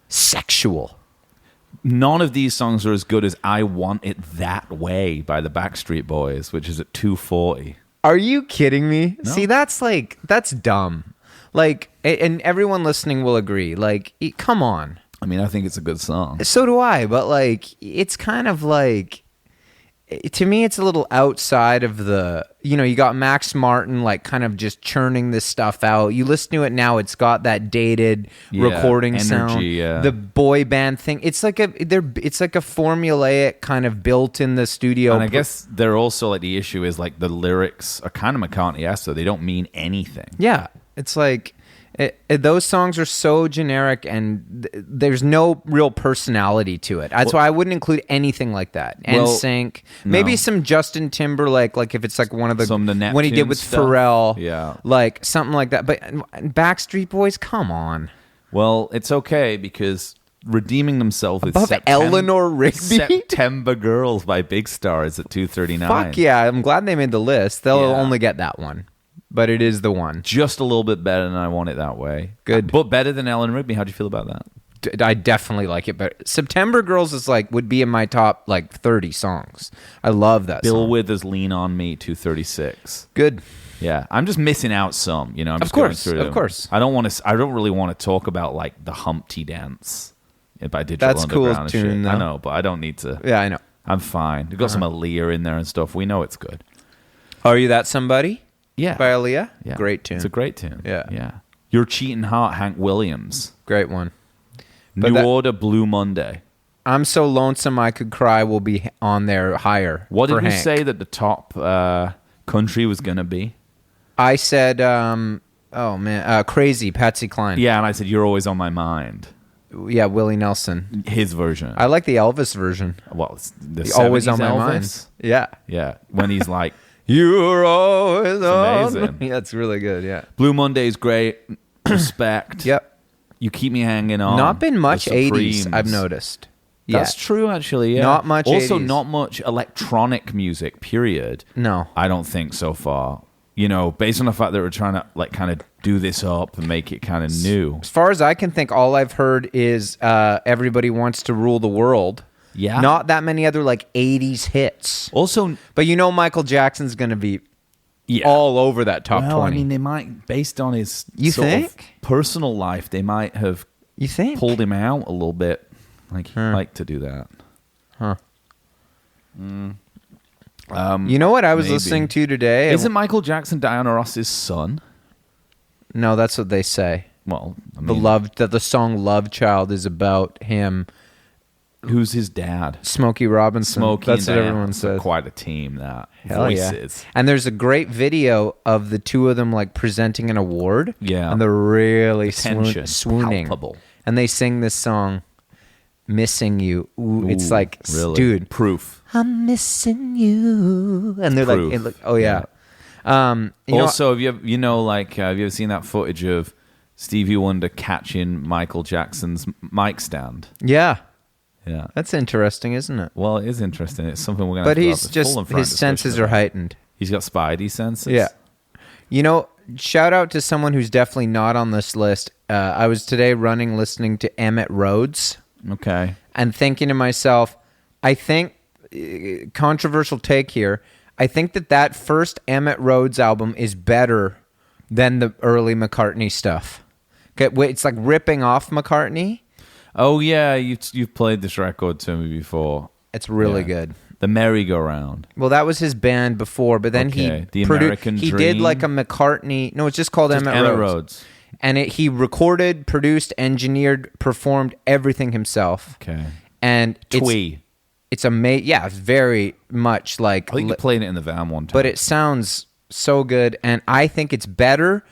Speaker 1: Sexual.
Speaker 2: None of these songs are as good as I Want It That Way by the Backstreet Boys, which is at 240.
Speaker 1: Are you kidding me?
Speaker 2: No.
Speaker 1: See, that's dumb. Like, and everyone listening will agree. Like, come on.
Speaker 2: I mean, I think it's a good song.
Speaker 1: So do I, but like, it's kind of like, to me, it's a little outside of the, you got Max Martin, like, kind of just churning this stuff out. You listen to it now, it's got that dated recording
Speaker 2: energy,
Speaker 1: sound.
Speaker 2: yeah.
Speaker 1: The boy band thing. It's like it's like a formulaic kind of built in the studio.
Speaker 2: And I guess they're also like the issue is like the lyrics are kind of McCartney-esque, so they don't mean anything.
Speaker 1: Yeah. It's like, Those songs are so generic, and there's no real personality to it. That's why I wouldn't include anything like that. NSYNC, maybe some Justin Timberlake, like if it's like one of the
Speaker 2: Some of the
Speaker 1: when he did
Speaker 2: Neptune
Speaker 1: with
Speaker 2: stuff.
Speaker 1: Pharrell,
Speaker 2: Yeah.
Speaker 1: like something like that. But Backstreet Boys, come on,
Speaker 2: Well, it's okay because redeeming themselves with
Speaker 1: above Eleanor Rigby.
Speaker 2: September Girls by Big Star is at 239.
Speaker 1: Fuck yeah, I'm glad they made the list. They'll
Speaker 2: Yeah.
Speaker 1: only get that one, but it is the one.
Speaker 2: Just a little bit better than I Want It That Way.
Speaker 1: Good.
Speaker 2: But better than Ellen Rigby. How'd you feel about that?
Speaker 1: I definitely like it, but September Girls is like would be in my top like 30 songs. I love that
Speaker 2: Bill
Speaker 1: song.
Speaker 2: Withers' Lean On Me, 236.
Speaker 1: Good.
Speaker 2: Yeah, I'm just missing out some. You know, I'm
Speaker 1: Of
Speaker 2: just going
Speaker 1: course,
Speaker 2: through
Speaker 1: of
Speaker 2: them.
Speaker 1: course.
Speaker 2: I don't want to. I don't really want to talk about like the Humpty Dance by Digital
Speaker 1: That's a cool
Speaker 2: Underground and
Speaker 1: tune,
Speaker 2: shit.
Speaker 1: though.
Speaker 2: I know, but I don't need to.
Speaker 1: Yeah, I know.
Speaker 2: I'm fine. We've got some Aaliyah in there and stuff. We know it's good.
Speaker 1: Are You That Somebody?
Speaker 2: Yeah,
Speaker 1: By Aaliyah?
Speaker 2: yeah,
Speaker 1: Great tune.
Speaker 2: It's a great tune.
Speaker 1: Yeah.
Speaker 2: yeah. Your Cheating Heart, Hank Williams.
Speaker 1: Great one. But
Speaker 2: New
Speaker 1: that-
Speaker 2: Order, Blue Monday.
Speaker 1: I'm So Lonesome I Could Cry will be on there higher.
Speaker 2: What did
Speaker 1: for
Speaker 2: we
Speaker 1: Hank.
Speaker 2: say that the top country was going to be?
Speaker 1: I said, Crazy, Patsy Cline.
Speaker 2: Yeah, and I said You're Always on My Mind.
Speaker 1: Yeah, Willie Nelson.
Speaker 2: His version.
Speaker 1: I like the Elvis version.
Speaker 2: Well, it's the
Speaker 1: Always
Speaker 2: 70s
Speaker 1: on my
Speaker 2: Elvis.
Speaker 1: mind. Yeah.
Speaker 2: Yeah, when he's like,
Speaker 1: You're always on.
Speaker 2: amazing.
Speaker 1: Yeah, that's really good. Yeah.
Speaker 2: Blue Monday's great. Respect.
Speaker 1: Yep.
Speaker 2: You Keep Me Hanging On.
Speaker 1: Not been much
Speaker 2: The
Speaker 1: 80s,
Speaker 2: Supremes.
Speaker 1: I've noticed.
Speaker 2: That's
Speaker 1: Yeah.
Speaker 2: true, actually. Yeah.
Speaker 1: Not much
Speaker 2: Also,
Speaker 1: 80s.
Speaker 2: not much electronic music. Period.
Speaker 1: No.
Speaker 2: I don't think so far. You know, based on the fact that we're trying to like kind of do this up and make it kind of new.
Speaker 1: As far as I can think, all I've heard is Everybody Wants to Rule the World.
Speaker 2: Yeah.
Speaker 1: Not that many other like 80s hits.
Speaker 2: Also,
Speaker 1: But you know Michael Jackson's going to be
Speaker 2: yeah.
Speaker 1: all over that top
Speaker 2: well,
Speaker 1: 20.
Speaker 2: I mean, they might, based on his
Speaker 1: You
Speaker 2: sort of
Speaker 1: think?
Speaker 2: personal life, they might have
Speaker 1: you think?
Speaker 2: pulled him out a little bit. Like he'd like to do that.
Speaker 1: Huh.
Speaker 2: Um,
Speaker 1: You know what I was
Speaker 2: maybe.
Speaker 1: listening to today?
Speaker 2: Isn't Michael Jackson Diana Ross's son?
Speaker 1: No, that's what they say.
Speaker 2: Well, I
Speaker 1: The
Speaker 2: mean,
Speaker 1: the song Love Child is about him,
Speaker 2: who's his dad?
Speaker 1: Smokey Robinson.
Speaker 2: Smokey.
Speaker 1: That's
Speaker 2: and
Speaker 1: what
Speaker 2: Diana.
Speaker 1: everyone
Speaker 2: It's
Speaker 1: says.
Speaker 2: Quite a team. That
Speaker 1: Hell
Speaker 2: voices.
Speaker 1: yeah. And there's a great video of the two of them like presenting an award.
Speaker 2: Yeah.
Speaker 1: And they're really
Speaker 2: Tension.
Speaker 1: swooning.
Speaker 2: Palpable.
Speaker 1: And they sing this song, Missing You. Ooh, it's like,
Speaker 2: really?
Speaker 1: dude,
Speaker 2: Proof.
Speaker 1: I'm missing you. And they're
Speaker 2: Proof.
Speaker 1: like, oh yeah. You know-
Speaker 2: Also, have you ever seen that footage of Stevie Wonder catching Michael Jackson's mic stand?
Speaker 1: yeah,
Speaker 2: Yeah.
Speaker 1: that's interesting, isn't it?
Speaker 2: Well, it is interesting. It's something we're going to.
Speaker 1: But he's just his senses are heightened.
Speaker 2: He's got spidey senses.
Speaker 1: Yeah. You know, shout out to someone who's definitely not on this list. I was today listening to Emmett Rhodes
Speaker 2: Okay.
Speaker 1: and thinking to myself, I think, controversial take here, I think that first Emmett Rhodes album is better than the early McCartney stuff. Okay, it's like ripping off McCartney.
Speaker 2: Oh yeah, you've played this record to me before.
Speaker 1: It's really
Speaker 2: Yeah.
Speaker 1: good.
Speaker 2: The Merry-Go-Round.
Speaker 1: Well, that was his band before, but then
Speaker 2: Okay. The
Speaker 1: he
Speaker 2: American
Speaker 1: he did
Speaker 2: Dream?
Speaker 1: like a McCartney. No, it's just called
Speaker 2: Just
Speaker 1: Emmett Rhodes. And he recorded, produced, engineered, performed everything himself.
Speaker 2: Okay.
Speaker 1: And
Speaker 2: Twee.
Speaker 1: it's amazing. Yeah, it's very much like.
Speaker 2: I think you played it in the van one time.
Speaker 1: But it sounds so good, and I think it's better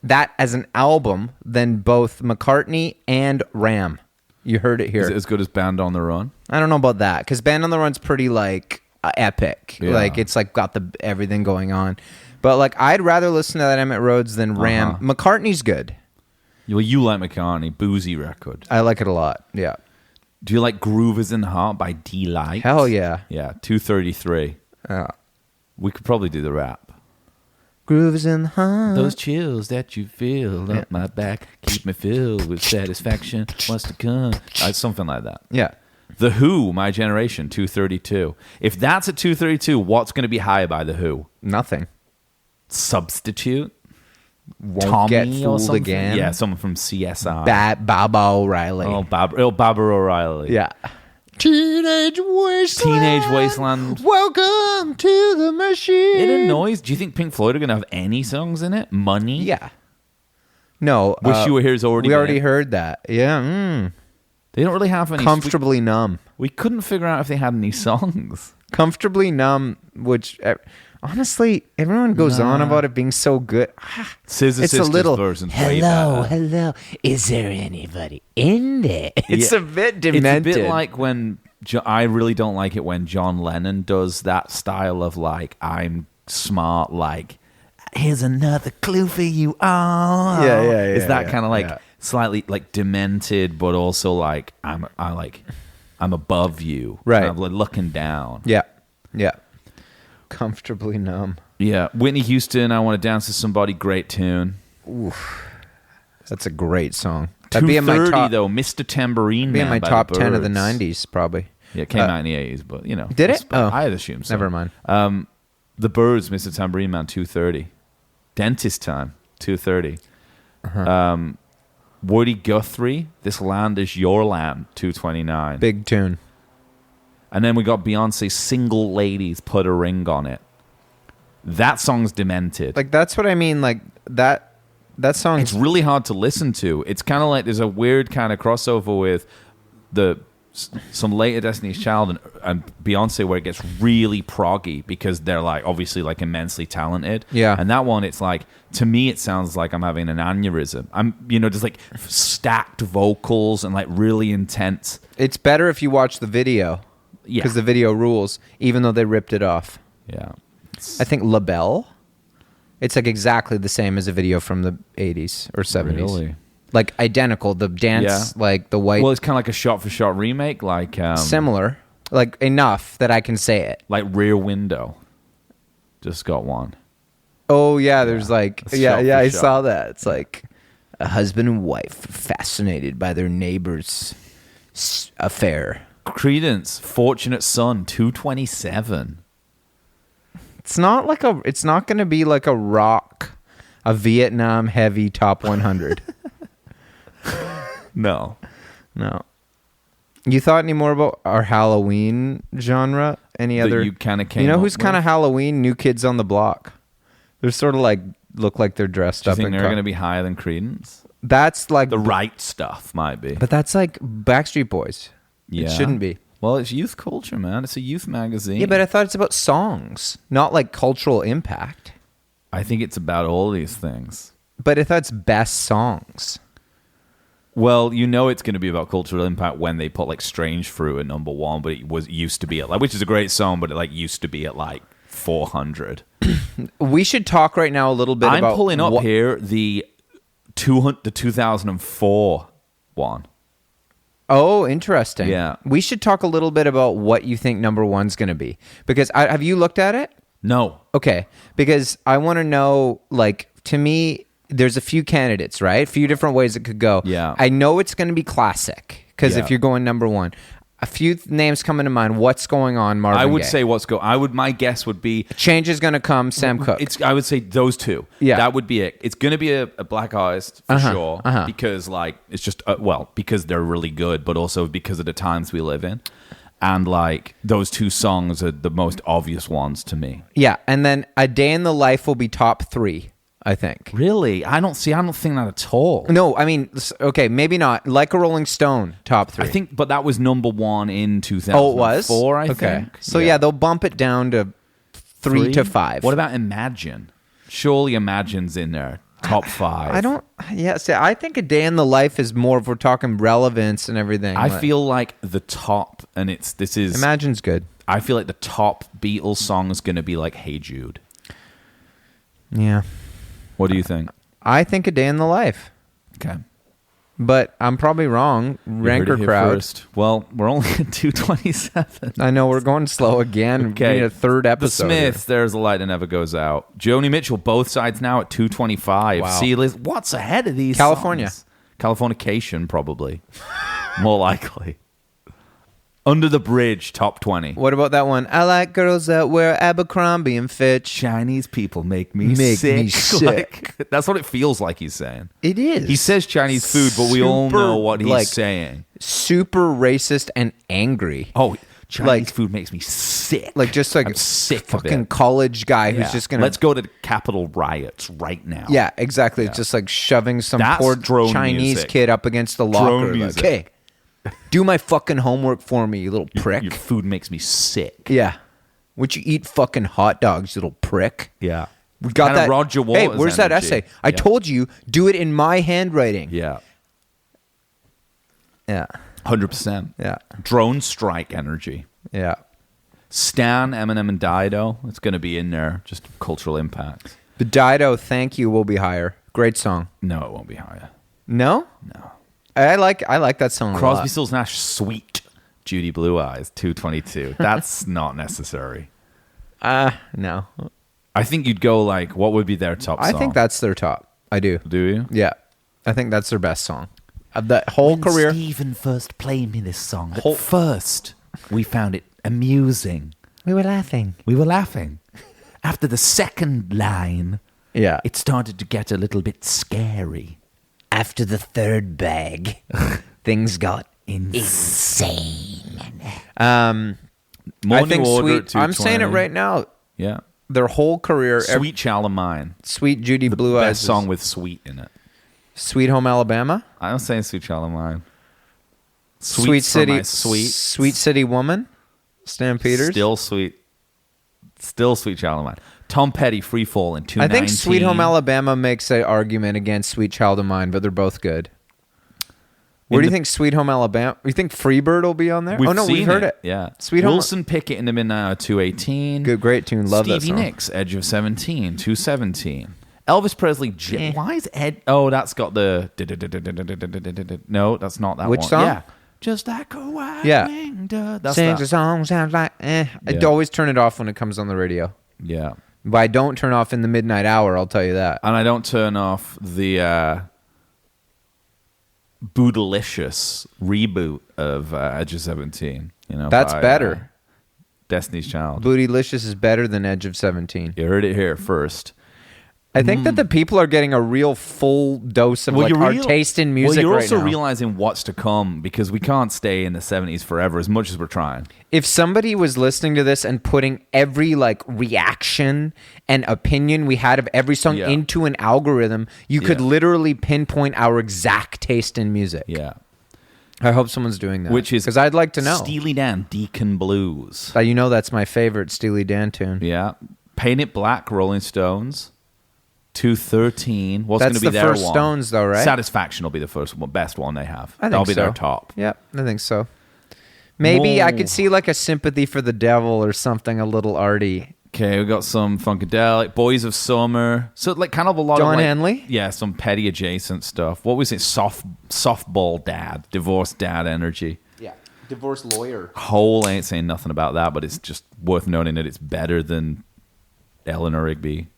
Speaker 1: that as an album than both McCartney and Ram. You heard it here.
Speaker 2: Is it as good as Band on the Run?
Speaker 1: I don't know about that because Band on the Run's pretty like epic.
Speaker 2: Yeah.
Speaker 1: Like it's like got the everything going on. But like I'd rather listen to that Emmett Rhodes than Ram.
Speaker 2: Uh-huh.
Speaker 1: McCartney's good.
Speaker 2: Well, you like McCartney, boozy record.
Speaker 1: I like it a lot. Yeah.
Speaker 2: Do you like Groove is in the Heart by D-Light?
Speaker 1: Hell yeah.
Speaker 2: Yeah, 233. We could probably do the rap.
Speaker 1: Grooves in the heart.
Speaker 2: Those chills that you feel up my back keep me filled with satisfaction. What's to come? Something like that.
Speaker 1: Yeah.
Speaker 2: The Who, My Generation, 232. If that's at 232, what's going to be higher by The Who?
Speaker 1: Nothing.
Speaker 2: Substitute?
Speaker 1: Won't
Speaker 2: Tommy
Speaker 1: get
Speaker 2: or
Speaker 1: fooled
Speaker 2: something?
Speaker 1: again.
Speaker 2: Yeah, someone from CSI.
Speaker 1: Baba O'Reilly.
Speaker 2: Oh, Barbara O'Reilly.
Speaker 1: Yeah. Teenage Wasteland.
Speaker 2: Teenage Wasteland.
Speaker 1: Welcome to the machine.
Speaker 2: It annoys. Do you think Pink Floyd are going to have any songs in it? Money?
Speaker 1: Yeah. No.
Speaker 2: Wish You Were Here's already
Speaker 1: We
Speaker 2: been
Speaker 1: already
Speaker 2: in.
Speaker 1: heard that. Yeah.
Speaker 2: They don't really have any.
Speaker 1: Comfortably Numb.
Speaker 2: We couldn't figure out if they had any songs.
Speaker 1: Comfortably Numb, which Honestly, everyone goes on about it being so good.
Speaker 2: Scissor
Speaker 1: It's a
Speaker 2: Sisters
Speaker 1: little,
Speaker 2: version's way better.
Speaker 1: hello. Is there anybody in there? It's
Speaker 2: Yeah.
Speaker 1: a bit demented.
Speaker 2: It's a bit like when I really don't like it when John Lennon does that style of like I'm smart, like here's another clue for you. Oh,
Speaker 1: Yeah,
Speaker 2: Is that
Speaker 1: yeah,
Speaker 2: kind of like
Speaker 1: yeah.
Speaker 2: slightly like demented, but also like I'm above you,
Speaker 1: Right.
Speaker 2: kind of like looking down.
Speaker 1: Yeah. Comfortably numb.
Speaker 2: Yeah, Whitney Houston, I Want to Dance with Somebody, great tune.
Speaker 1: That's a great song. That'd be in my
Speaker 2: 230
Speaker 1: top,
Speaker 2: though, Mr. Tambourine
Speaker 1: be in
Speaker 2: Man
Speaker 1: my
Speaker 2: by
Speaker 1: top
Speaker 2: the
Speaker 1: 10 of the
Speaker 2: Byrds.
Speaker 1: 90s, probably.
Speaker 2: Yeah, it came out in the 80s, but you know.
Speaker 1: Did it? Oh.
Speaker 2: I'd assume so.
Speaker 1: Never mind.
Speaker 2: The Byrds, Mr. Tambourine Man, 230. Dentist Time, 230. Woody Guthrie, This Land Is Your Land, 229.
Speaker 1: Big tune.
Speaker 2: And then we got Beyonce, Single Ladies, Put a Ring on It. That song's demented.
Speaker 1: Like, that's what I mean. Like, that song.
Speaker 2: It's really hard to listen to. It's kind of like there's a weird kind of crossover with some later Destiny's Child and Beyonce where it gets really proggy because they're like obviously like immensely talented.
Speaker 1: Yeah.
Speaker 2: And that one, it's like, to me, it sounds like I'm having an aneurysm. I'm, just like stacked vocals and like really intense.
Speaker 1: It's better if you watch the video.
Speaker 2: Yeah.
Speaker 1: Because the video rules, even though they ripped it off.
Speaker 2: Yeah.
Speaker 1: I think La Belle, it's like exactly the same as a video from the 80s or 70s.
Speaker 2: Really?
Speaker 1: Like identical. The dance,
Speaker 2: Yeah.
Speaker 1: like the white,
Speaker 2: Well, it's kind of like a shot-for-shot remake, like
Speaker 1: similar. Like enough that I can say it.
Speaker 2: like Rear Window. Just got one.
Speaker 1: Oh, yeah, there's like,
Speaker 2: It's
Speaker 1: yeah,
Speaker 2: shot
Speaker 1: I
Speaker 2: for shot.
Speaker 1: saw that. It's like a husband and wife fascinated by their neighbor's affair.
Speaker 2: Credence, Fortunate Son, 227.
Speaker 1: It's not going to be like a Vietnam heavy top 100.
Speaker 2: No.
Speaker 1: No. You thought any more about our Halloween genre? Any
Speaker 2: That
Speaker 1: other?
Speaker 2: you kinda came
Speaker 1: You know
Speaker 2: up
Speaker 1: who's kind of
Speaker 2: with?
Speaker 1: Halloween? New Kids on the Block. They're sort of like look like they're dressed
Speaker 2: Do you
Speaker 1: up
Speaker 2: think
Speaker 1: in
Speaker 2: they're going to be higher than Credence?
Speaker 1: That's like
Speaker 2: The right stuff might be.
Speaker 1: but that's like Backstreet Boys.
Speaker 2: Yeah.
Speaker 1: It shouldn't be.
Speaker 2: Well, it's youth culture, man. It's a youth magazine.
Speaker 1: Yeah, but I thought it's about songs, not like cultural impact.
Speaker 2: I think it's about all these things.
Speaker 1: But I thought it's best songs.
Speaker 2: Well, it's going to be about cultural impact when they put like Strange Fruit at number 1, but it used to be at like, which is a great song, but it like used to be at like 400.
Speaker 1: We should talk right now a little bit
Speaker 2: I'm
Speaker 1: about
Speaker 2: pulling up here the 2004 one.
Speaker 1: Oh, interesting.
Speaker 2: Yeah.
Speaker 1: We should talk a little bit about what you think number one's going to be. Because have you looked at it?
Speaker 2: No.
Speaker 1: Okay. Because I want to know, like, to me, there's a few candidates, right? A few different ways it could go.
Speaker 2: Yeah.
Speaker 1: I know it's going to be classic. Because
Speaker 2: Yeah.
Speaker 1: if you're going number one, a few names coming to mind. What's going on, Marvin
Speaker 2: I would
Speaker 1: Gaye?
Speaker 2: say my guess would be
Speaker 1: Change is going to come, Sam Cooke.
Speaker 2: I would say those two.
Speaker 1: Yeah.
Speaker 2: That would be it. It's going to be a black artist for sure because like it's just because they're really good, but also because of the times we live in. And like those two songs are the most obvious ones to me.
Speaker 1: Yeah. And then A Day in the Life will be top 3, I think.
Speaker 2: Really? I don't think that at all.
Speaker 1: No, I mean, okay, maybe not. Like a Rolling Stone, top 3.
Speaker 2: I think, but that was number 1 in 2004.
Speaker 1: Oh, it was?
Speaker 2: I
Speaker 1: okay.
Speaker 2: think.
Speaker 1: So yeah, they'll bump it down to 3 to 5.
Speaker 2: What about Imagine? Surely Imagine's in there. Top 5.
Speaker 1: I don't. Yeah, see, I think A Day in the Life is more if we're talking relevance and everything.
Speaker 2: I
Speaker 1: Like,
Speaker 2: feel like the top, and this is.
Speaker 1: Imagine's good.
Speaker 2: I feel like the top Beatles song is going to be like Hey Jude.
Speaker 1: Yeah,
Speaker 2: What do you think?
Speaker 1: I think A Day in the Life,
Speaker 2: Okay.
Speaker 1: but I'm probably wrong.
Speaker 2: You heard
Speaker 1: Ranker
Speaker 2: it here
Speaker 1: crowd.
Speaker 2: first. Well, we're only at 227.
Speaker 1: I know we're going slow again.
Speaker 2: Okay.
Speaker 1: We need a third
Speaker 2: The
Speaker 1: episode.
Speaker 2: Smiths, There's a Light That Never Goes Out. Joni Mitchell, both sides now at 225.
Speaker 1: Wow.
Speaker 2: See, Liz, what's ahead of these
Speaker 1: California.
Speaker 2: songs? Californication, probably. More likely. Under the Bridge, top 20.
Speaker 1: What about that one? I like girls that wear Abercrombie and Fitch.
Speaker 2: Chinese people make me
Speaker 1: Make
Speaker 2: sick.
Speaker 1: me sick.
Speaker 2: Like, that's what it feels like he's saying.
Speaker 1: It is.
Speaker 2: He says Chinese food, but we all
Speaker 1: Super,
Speaker 2: know what he's
Speaker 1: like,
Speaker 2: saying.
Speaker 1: super racist and angry.
Speaker 2: Oh, Chinese
Speaker 1: like-
Speaker 2: food makes me sick.
Speaker 1: Like just like
Speaker 2: I'm sick of
Speaker 1: fucking
Speaker 2: it.
Speaker 1: college guy who's
Speaker 2: Yeah.
Speaker 1: just gonna.
Speaker 2: Let's go to the Capitol riots right now.
Speaker 1: Yeah, exactly. It's just like shoving some
Speaker 2: That's
Speaker 1: poor
Speaker 2: drone
Speaker 1: Chinese
Speaker 2: music.
Speaker 1: kid up against the locker.
Speaker 2: Drone
Speaker 1: Like,
Speaker 2: music.
Speaker 1: hey, do my fucking homework for me, you little prick.
Speaker 2: Your food makes me sick.
Speaker 1: Yeah. Would you eat fucking hot dogs, you little prick?
Speaker 2: Yeah.
Speaker 1: We got
Speaker 2: Kinda
Speaker 1: that.
Speaker 2: Roger
Speaker 1: Hey,
Speaker 2: Waters
Speaker 1: where's that
Speaker 2: energy.
Speaker 1: essay? I
Speaker 2: Yeah.
Speaker 1: told you, do it in my handwriting.
Speaker 2: Yeah.
Speaker 1: Yeah.
Speaker 2: 100%.
Speaker 1: Yeah.
Speaker 2: Drone strike energy.
Speaker 1: Yeah.
Speaker 2: Stan, Eminem, and Dido. It's going to be in there. Just cultural impact.
Speaker 1: The Dido Thank You will be higher. Great song.
Speaker 2: No, it won't be higher.
Speaker 1: No?
Speaker 2: No.
Speaker 1: I like that song a
Speaker 2: Crosby,
Speaker 1: lot.
Speaker 2: Stills, Nash, Sweet. Judy Blue Eyes, 222. That's not necessary.
Speaker 1: No.
Speaker 2: I think you'd go like, what would be their top song?
Speaker 1: I think that's their top. I do.
Speaker 2: Do you?
Speaker 1: Yeah. I think that's their best song. Of that whole career.
Speaker 2: Stephen first played me this song,
Speaker 1: Whole-
Speaker 2: first we found it amusing.
Speaker 1: We were laughing.
Speaker 2: We were laughing. After the second line,
Speaker 1: Yeah.
Speaker 2: it started to get a little bit scary.
Speaker 1: After the third bag, things got
Speaker 2: Insane.
Speaker 1: I
Speaker 2: Morning
Speaker 1: think
Speaker 2: Order
Speaker 1: Sweet. I'm saying it
Speaker 2: 220.
Speaker 1: right now.
Speaker 2: Yeah.
Speaker 1: Their whole career,
Speaker 2: Sweet Child of Mine.
Speaker 1: Sweet Judy Blue Eyes,
Speaker 2: Best song with Sweet in it.
Speaker 1: Sweet Home Alabama,
Speaker 2: I'm saying Sweet Child of Mine.
Speaker 1: Sweet
Speaker 2: for
Speaker 1: City,
Speaker 2: my Sweet.
Speaker 1: Sweet City Woman, Stan Peters.
Speaker 2: Still Sweet Child of Mine. Tom Petty, Free Fall in 219.
Speaker 1: I think Sweet Home Alabama makes an argument against Sweet Child of Mine, but they're both good. Where do you think Sweet Home Alabama? You think Freebird will be on there?
Speaker 2: We've
Speaker 1: oh no,
Speaker 2: seen
Speaker 1: we've heard it.
Speaker 2: Yeah.
Speaker 1: Sweet Home.
Speaker 2: Wilson Pickett in the Midnight Hour, 218.
Speaker 1: Good, great tune. Love that
Speaker 2: Stevie
Speaker 1: song.
Speaker 2: Nicks, Edge of 17, 217. Elvis Presley,
Speaker 1: Eh.
Speaker 2: why is Ed? Oh, that's got the. No, that's not that
Speaker 1: Which
Speaker 2: one.
Speaker 1: song?
Speaker 2: Yeah. Just like a white
Speaker 1: Yeah.
Speaker 2: winged dove. That's
Speaker 1: Sings
Speaker 2: that.
Speaker 1: a song, sounds like I
Speaker 2: Yeah.
Speaker 1: always turn it off when it comes on the radio.
Speaker 2: Yeah.
Speaker 1: But I don't turn off in the midnight hour, I'll tell you that.
Speaker 2: And I don't turn off the Bootylicious reboot of Edge of 17. You know,
Speaker 1: That's
Speaker 2: by,
Speaker 1: better.
Speaker 2: Destiny's Child.
Speaker 1: Bootylicious is better than Edge of 17.
Speaker 2: You heard it here first.
Speaker 1: I think that the people are getting a real full dose of our taste in music
Speaker 2: Well, you're
Speaker 1: right
Speaker 2: also
Speaker 1: now.
Speaker 2: realizing what's to come because we can't stay in the 70s forever as much as we're trying.
Speaker 1: If somebody was listening to this and putting every reaction and opinion we had of every song
Speaker 2: Yeah.
Speaker 1: into an algorithm, you could
Speaker 2: Yeah.
Speaker 1: literally pinpoint our exact taste in music.
Speaker 2: Yeah.
Speaker 1: I hope someone's doing that.
Speaker 2: Which is
Speaker 1: because I'd like to know.
Speaker 2: Steely Dan, Deacon Blues.
Speaker 1: You know that's my favorite Steely Dan tune.
Speaker 2: Yeah. Paint It Black, Rolling Stones. 213. What's
Speaker 1: That's
Speaker 2: going to be
Speaker 1: the
Speaker 2: their
Speaker 1: first
Speaker 2: one?
Speaker 1: Stones, though, right?
Speaker 2: Satisfaction will be the first one, best one they have.
Speaker 1: I think
Speaker 2: That'll be
Speaker 1: so.
Speaker 2: their top.
Speaker 1: Yep, I think so. Maybe I
Speaker 2: Whoa.
Speaker 1: could see a Sympathy for the Devil or something a little arty.
Speaker 2: Okay, we got some Funkadelic, Boys of Summer. So kind of a lot of
Speaker 1: Don Henley?
Speaker 2: Yeah, some petty adjacent stuff. What was it? Softball dad, divorced dad energy.
Speaker 1: Yeah, divorce lawyer.
Speaker 2: Hole ain't saying nothing about that, but it's just worth noting that it's better than Eleanor Rigby.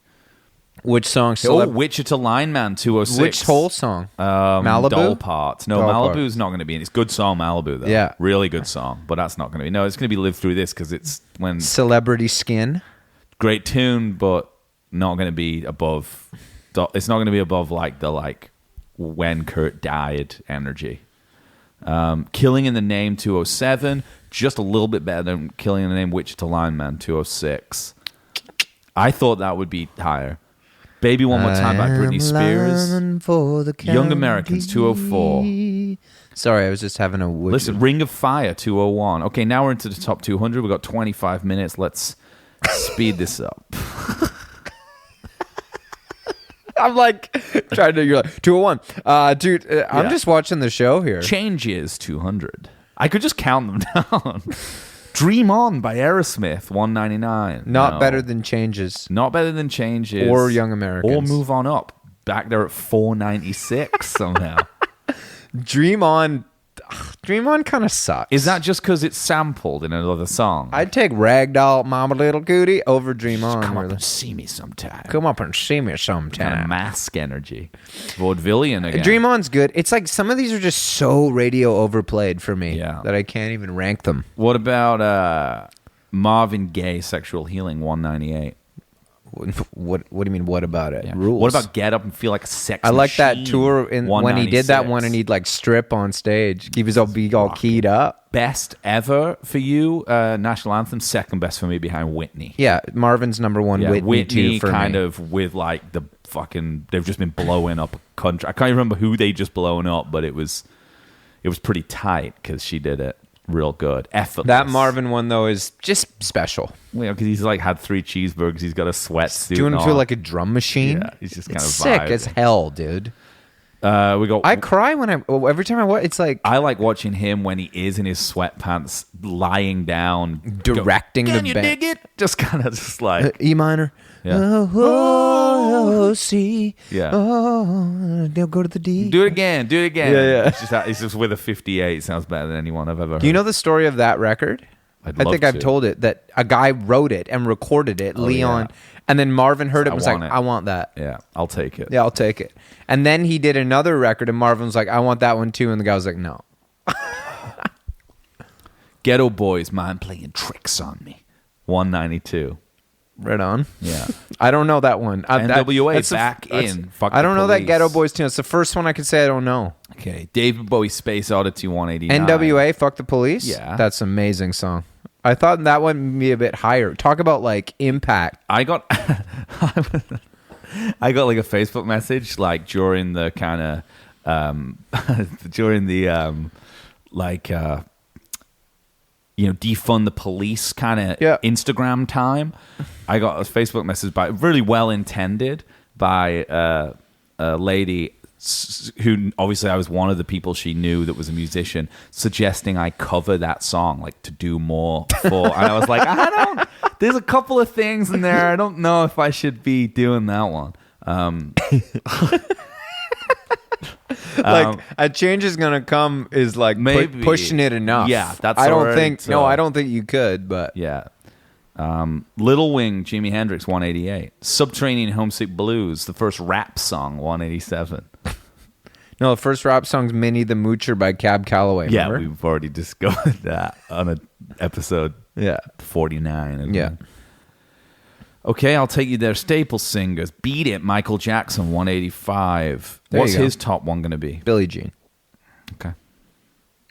Speaker 1: Which song?
Speaker 2: Wichita Lineman 206.
Speaker 1: Which whole song? Malibu?
Speaker 2: Doll Parts. No,
Speaker 1: Doll
Speaker 2: Malibu's not going to be in it. It's a good song, Malibu, though.
Speaker 1: Yeah.
Speaker 2: Really good song, but that's not going to be. No, it's going to be Live Through This because it's when.
Speaker 1: Celebrity Skin.
Speaker 2: Great tune, but not going to be above. It's not going to be above the when Kurt died energy. Killing in the Name 207, just a little bit better than Killing in the Name Wichita Lineman 206. I thought that would be higher. Baby One More Time by Britney Spears. Young Americans 204.
Speaker 1: Sorry, I was just having a wood.
Speaker 2: Listen, Ring of Fire 201. Okay, now we're into the top 200. We've got 25 minutes. Let's speed this up.
Speaker 1: I'm trying to. You're 201. Dude, I'm
Speaker 2: Yeah.
Speaker 1: just watching the show here.
Speaker 2: Changes 200. I could just count them down. Dream On by Aerosmith 199.
Speaker 1: Not
Speaker 2: No.
Speaker 1: better than Changes
Speaker 2: Not better than Changes.
Speaker 1: or Young Americans.
Speaker 2: Or Move On Up. Back there at 496 somehow.
Speaker 1: Dream On. Dream On kind of sucks.
Speaker 2: Is that just because it's sampled in another song?
Speaker 1: I'd take Ragdoll Mama Little Cootie over Dream On.
Speaker 2: Come up
Speaker 1: really.
Speaker 2: and see me sometime.
Speaker 1: Come up and see me
Speaker 2: Kind of
Speaker 1: sometime.
Speaker 2: mask energy. Vaudevillian again.
Speaker 1: Dream On's good. It's some of these are just so radio overplayed for me
Speaker 2: Yeah.
Speaker 1: that I can't even rank them.
Speaker 2: What about Marvin Gaye, Sexual Healing 198?
Speaker 1: What do you mean? What about it?
Speaker 2: Yeah.
Speaker 1: Rules.
Speaker 2: What about Get Up and Feel Like a Sex
Speaker 1: I like that
Speaker 2: Machine,
Speaker 1: tour when he did that
Speaker 2: 196?
Speaker 1: one and he'd strip on stage. He was all keyed up.
Speaker 2: Best ever for you, National Anthem. Second best for me behind Whitney.
Speaker 1: Yeah, Marvin's number one.
Speaker 2: Yeah,
Speaker 1: Whitney two for
Speaker 2: kind
Speaker 1: me.
Speaker 2: of with the fucking. They've just been blowing up a country. I can't even remember who they just blown up, but it was pretty tight because she did it. real good. Effortless.
Speaker 1: That Marvin one though is just special.
Speaker 2: Well, because he's like had 3 cheeseburgers. He's got a sweatsuit.
Speaker 1: Doing it
Speaker 2: on.
Speaker 1: to like a drum machine.
Speaker 2: Yeah, he's just kind
Speaker 1: It's
Speaker 2: of
Speaker 1: sick
Speaker 2: vibing.
Speaker 1: as hell, dude.
Speaker 2: We got.
Speaker 1: I cry when every time I watch. It's like
Speaker 2: I like watching him when he is in his sweatpants, lying down,
Speaker 1: directing
Speaker 2: Can
Speaker 1: the
Speaker 2: you
Speaker 1: band.
Speaker 2: dig it? Just kind of just like
Speaker 1: E minor.
Speaker 2: Yeah.
Speaker 1: Oh, C.
Speaker 2: Yeah.
Speaker 1: Oh, they'll go to the D.
Speaker 2: do it again, do it again.
Speaker 1: Yeah, yeah.
Speaker 2: It's just with a 58. Sounds better than anyone I've ever heard.
Speaker 1: Do you know the story of that record?
Speaker 2: I'd
Speaker 1: I
Speaker 2: love
Speaker 1: think I've
Speaker 2: to.
Speaker 1: told it that a guy wrote it and recorded it, Leon,
Speaker 2: yeah.
Speaker 1: and then Marvin heard it and was like,
Speaker 2: want it.
Speaker 1: I want that.
Speaker 2: Yeah, I'll take it.
Speaker 1: Yeah, I'll take it. And then he did another record and Marvin was like, I want that one too. And the guy was like, no.
Speaker 2: Ghetto Boys, mind playing tricks on me. 192.
Speaker 1: Right on.
Speaker 2: Yeah.
Speaker 1: I don't know that one.
Speaker 2: NWA
Speaker 1: that's the-
Speaker 2: back
Speaker 1: that's-
Speaker 2: in. Fuck
Speaker 1: I don't
Speaker 2: the
Speaker 1: know that
Speaker 2: Police.
Speaker 1: Ghetto Boys tune. It's the first one I could say I don't know.
Speaker 2: Okay. David Bowie, Space Oddity 189.
Speaker 1: NWA, Fuck the Police?
Speaker 2: Yeah.
Speaker 1: That's an amazing song. I thought that one would be a bit higher. Talk about like impact.
Speaker 2: I got I got like a Facebook message like during the kind of during the defund the police kind of
Speaker 1: Yeah.
Speaker 2: Instagram time. I got a Facebook message by really well intended by a lady who obviously I was one of the people she knew that was a musician, suggesting I cover that song, like to do more for. And I was like, there's a couple of things in there. I don't know if I should be doing that one.
Speaker 1: Like a change is gonna come is like
Speaker 2: Maybe.
Speaker 1: pushing it enough.
Speaker 2: Yeah, that's
Speaker 1: I don't
Speaker 2: already
Speaker 1: think. No,
Speaker 2: tough.
Speaker 1: I don't think you could. But
Speaker 2: Yeah. Little Wing, Jimi Hendrix, 188. Subterranean Homesick Blues, the first rap song, 187.
Speaker 1: no, the first rap song's "Minnie the Moocher" by Cab Calloway.
Speaker 2: Yeah,
Speaker 1: remember?
Speaker 2: we've already discovered that on a episode
Speaker 1: Yeah.
Speaker 2: 49. isn't
Speaker 1: Yeah.
Speaker 2: it? Okay, I'll take you there. Staple Singers. Beat It, Michael Jackson, 185.
Speaker 1: There
Speaker 2: What's
Speaker 1: you go.
Speaker 2: his top one going to be?
Speaker 1: Billie Jean
Speaker 2: Okay.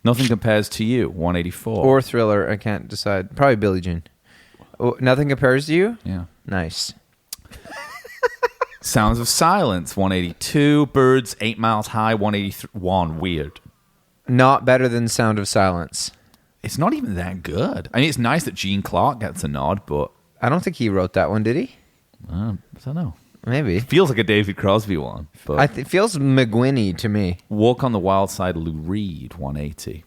Speaker 2: Nothing Compares to You, 184.
Speaker 1: or Thriller. I can't decide. Probably Billie Jean. Oh, Nothing Compares to You.
Speaker 2: Yeah.
Speaker 1: Nice.
Speaker 2: Sounds of Silence, 182. Birds, 8 Miles High, 181. Weird.
Speaker 1: Not better than Sound of Silence.
Speaker 2: It's not even that good. I mean, it's nice that Gene Clark gets a nod, but
Speaker 1: I don't think he wrote that one, did he?
Speaker 2: I don't know.
Speaker 1: Maybe.
Speaker 2: Feels like a David Crosby one. But
Speaker 1: It feels McGuinney to me.
Speaker 2: Walk on the Wild Side, Lou Reed, 180.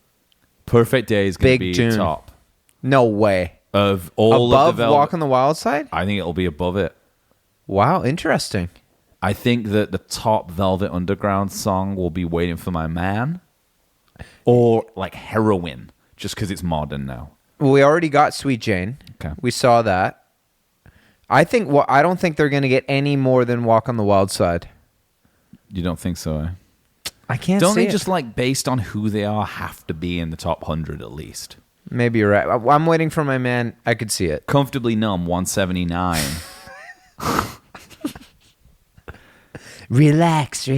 Speaker 2: Perfect Day is going to
Speaker 1: Big
Speaker 2: be
Speaker 1: tune.
Speaker 2: top
Speaker 1: No way.
Speaker 2: of all
Speaker 1: Above
Speaker 2: of the
Speaker 1: Walk on the Wild Side?
Speaker 2: I think it'll be above it.
Speaker 1: Wow, interesting.
Speaker 2: I think that the top Velvet Underground song will be Waiting for My Man or like Heroin, just because it's modern now.
Speaker 1: Well, we already got Sweet Jane.
Speaker 2: Okay.
Speaker 1: We saw that. I don't think they're going to get any more than Walk on the Wild Side.
Speaker 2: You don't think so, eh?
Speaker 1: I can't
Speaker 2: Don't
Speaker 1: see
Speaker 2: they
Speaker 1: it.
Speaker 2: just like based on who they are have to be in the top 100 at least?
Speaker 1: Maybe you're right. I'm waiting for my man. I could see it.
Speaker 2: Comfortably Numb, 179.
Speaker 1: Relax.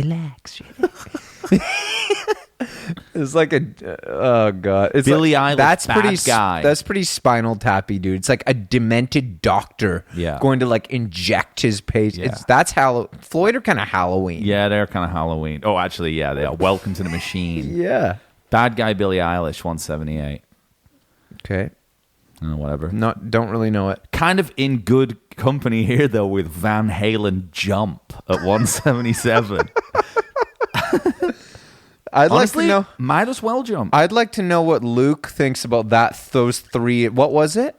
Speaker 1: It's like a oh god. It's
Speaker 2: Billie
Speaker 1: like,
Speaker 2: Eilish,
Speaker 1: that's
Speaker 2: Bad
Speaker 1: pretty
Speaker 2: Guy.
Speaker 1: That's pretty Spinal Tappy, dude. It's like a demented doctor
Speaker 2: Yeah.
Speaker 1: going to like inject his patient.
Speaker 2: Yeah.
Speaker 1: That's Floyd are kind of Halloween.
Speaker 2: Yeah, they're kind of Halloween. Oh, actually, yeah, they are. Welcome to the Machine.
Speaker 1: Yeah.
Speaker 2: Bad Guy, Billie Eilish, 178.
Speaker 1: Okay.
Speaker 2: Whatever.
Speaker 1: Don't really know it.
Speaker 2: Kind of in good company here, though, with Van Halen Jump at 177.
Speaker 1: I'd
Speaker 2: Honestly,
Speaker 1: like to know.
Speaker 2: might as well jump.
Speaker 1: I'd like to know what Luke thinks about those three. What was it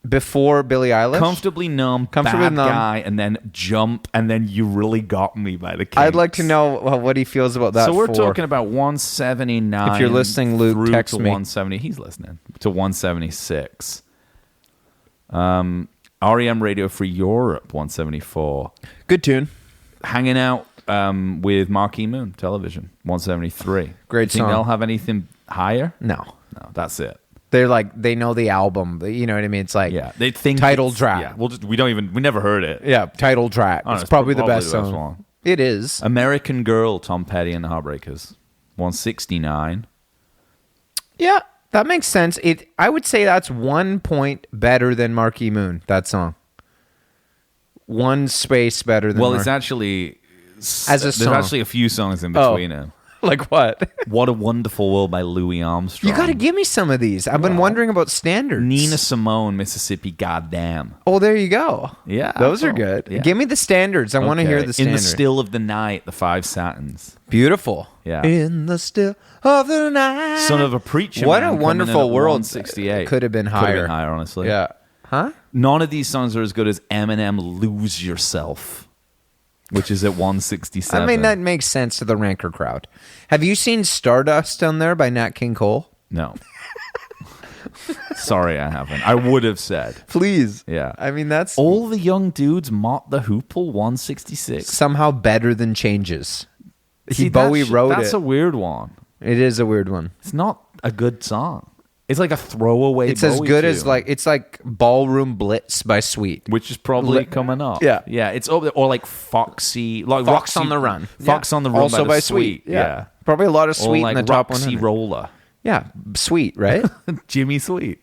Speaker 1: before Billie Eilish?
Speaker 2: Comfortably Numb,
Speaker 1: Comfortably
Speaker 2: Bad
Speaker 1: Numb.
Speaker 2: Guy, and then Jump, and then You Really Got Me by the Kinks.
Speaker 1: I'd like to know what he feels about that.
Speaker 2: So we're
Speaker 1: four.
Speaker 2: talking about 179.
Speaker 1: If you're listening, Luke,
Speaker 2: through
Speaker 1: text
Speaker 2: to
Speaker 1: me.
Speaker 2: 170. He's listening to 176. REM Radio Free Europe 174.
Speaker 1: Good tune.
Speaker 2: Hanging Out with Marquee Moon Television 173.
Speaker 1: Great
Speaker 2: Think
Speaker 1: song.
Speaker 2: they'll have anything higher?
Speaker 1: No,
Speaker 2: That's it.
Speaker 1: they're like they know the album. You know what I mean? It's like
Speaker 2: Yeah, they think
Speaker 1: title
Speaker 2: it's-
Speaker 1: track.
Speaker 2: Yeah, we never heard it.
Speaker 1: Yeah, title track.
Speaker 2: Oh,
Speaker 1: It's probably the best
Speaker 2: the best
Speaker 1: song.
Speaker 2: one.
Speaker 1: It is.
Speaker 2: American Girl, Tom Petty and the Heartbreakers 169.
Speaker 1: Yeah, that makes sense. I would say that's 1 point better than Marquee Moon. That song. One space better than.
Speaker 2: Well, it's actually
Speaker 1: As a
Speaker 2: there's
Speaker 1: song.
Speaker 2: actually a few songs in
Speaker 1: Oh.
Speaker 2: between them.
Speaker 1: Like what?
Speaker 2: What a Wonderful World by Louis Armstrong.
Speaker 1: You got to give me some of these. I've been wondering about standards.
Speaker 2: Nina Simone, Mississippi, goddamn.
Speaker 1: Oh, there you go.
Speaker 2: Yeah.
Speaker 1: Those are good.
Speaker 2: Yeah.
Speaker 1: Give me the standards. I want to hear the
Speaker 2: In
Speaker 1: standards.
Speaker 2: the Still of the Night, the Five Satins.
Speaker 1: Beautiful.
Speaker 2: Yeah.
Speaker 1: In the still of the night.
Speaker 2: Son of a Preacher
Speaker 1: What
Speaker 2: Man
Speaker 1: a
Speaker 2: coming in
Speaker 1: wonderful
Speaker 2: at
Speaker 1: world.
Speaker 2: 168.
Speaker 1: Could have been
Speaker 2: Could have
Speaker 1: higher.
Speaker 2: been higher, honestly.
Speaker 1: Yeah. Huh?
Speaker 2: None of these songs are as good as Eminem Lose Yourself, which is at 167.
Speaker 1: I mean, that makes sense to the Ranker crowd. Have you seen Stardust on there by Nat King Cole?
Speaker 2: No. Sorry, I haven't. I would have said.
Speaker 1: Please.
Speaker 2: Yeah.
Speaker 1: I mean, that's
Speaker 2: All the Young Dudes, Mott the Hoople, 166.
Speaker 1: somehow better than Changes.
Speaker 2: See,
Speaker 1: Bowie wrote
Speaker 2: that's
Speaker 1: it.
Speaker 2: a weird one.
Speaker 1: It is a weird one.
Speaker 2: It's not a good song. It's like a throwaway.
Speaker 1: It's as
Speaker 2: Bowie
Speaker 1: good as
Speaker 2: tune,
Speaker 1: it's like Ballroom Blitz by Sweet.
Speaker 2: which is probably coming up.
Speaker 1: Yeah.
Speaker 2: yeah. It's over there. Or like Foxy, like
Speaker 1: Fox
Speaker 2: Roxy,
Speaker 1: on the Run.
Speaker 2: Fox
Speaker 1: Yeah.
Speaker 2: on the Run,
Speaker 1: Also by
Speaker 2: Sweet.
Speaker 1: Yeah. Probably a lot of
Speaker 2: Or
Speaker 1: Sweet
Speaker 2: like
Speaker 1: in the top
Speaker 2: Roxy
Speaker 1: 100.
Speaker 2: Roller,
Speaker 1: Yeah, Sweet, right?
Speaker 2: Jimmy Sweet.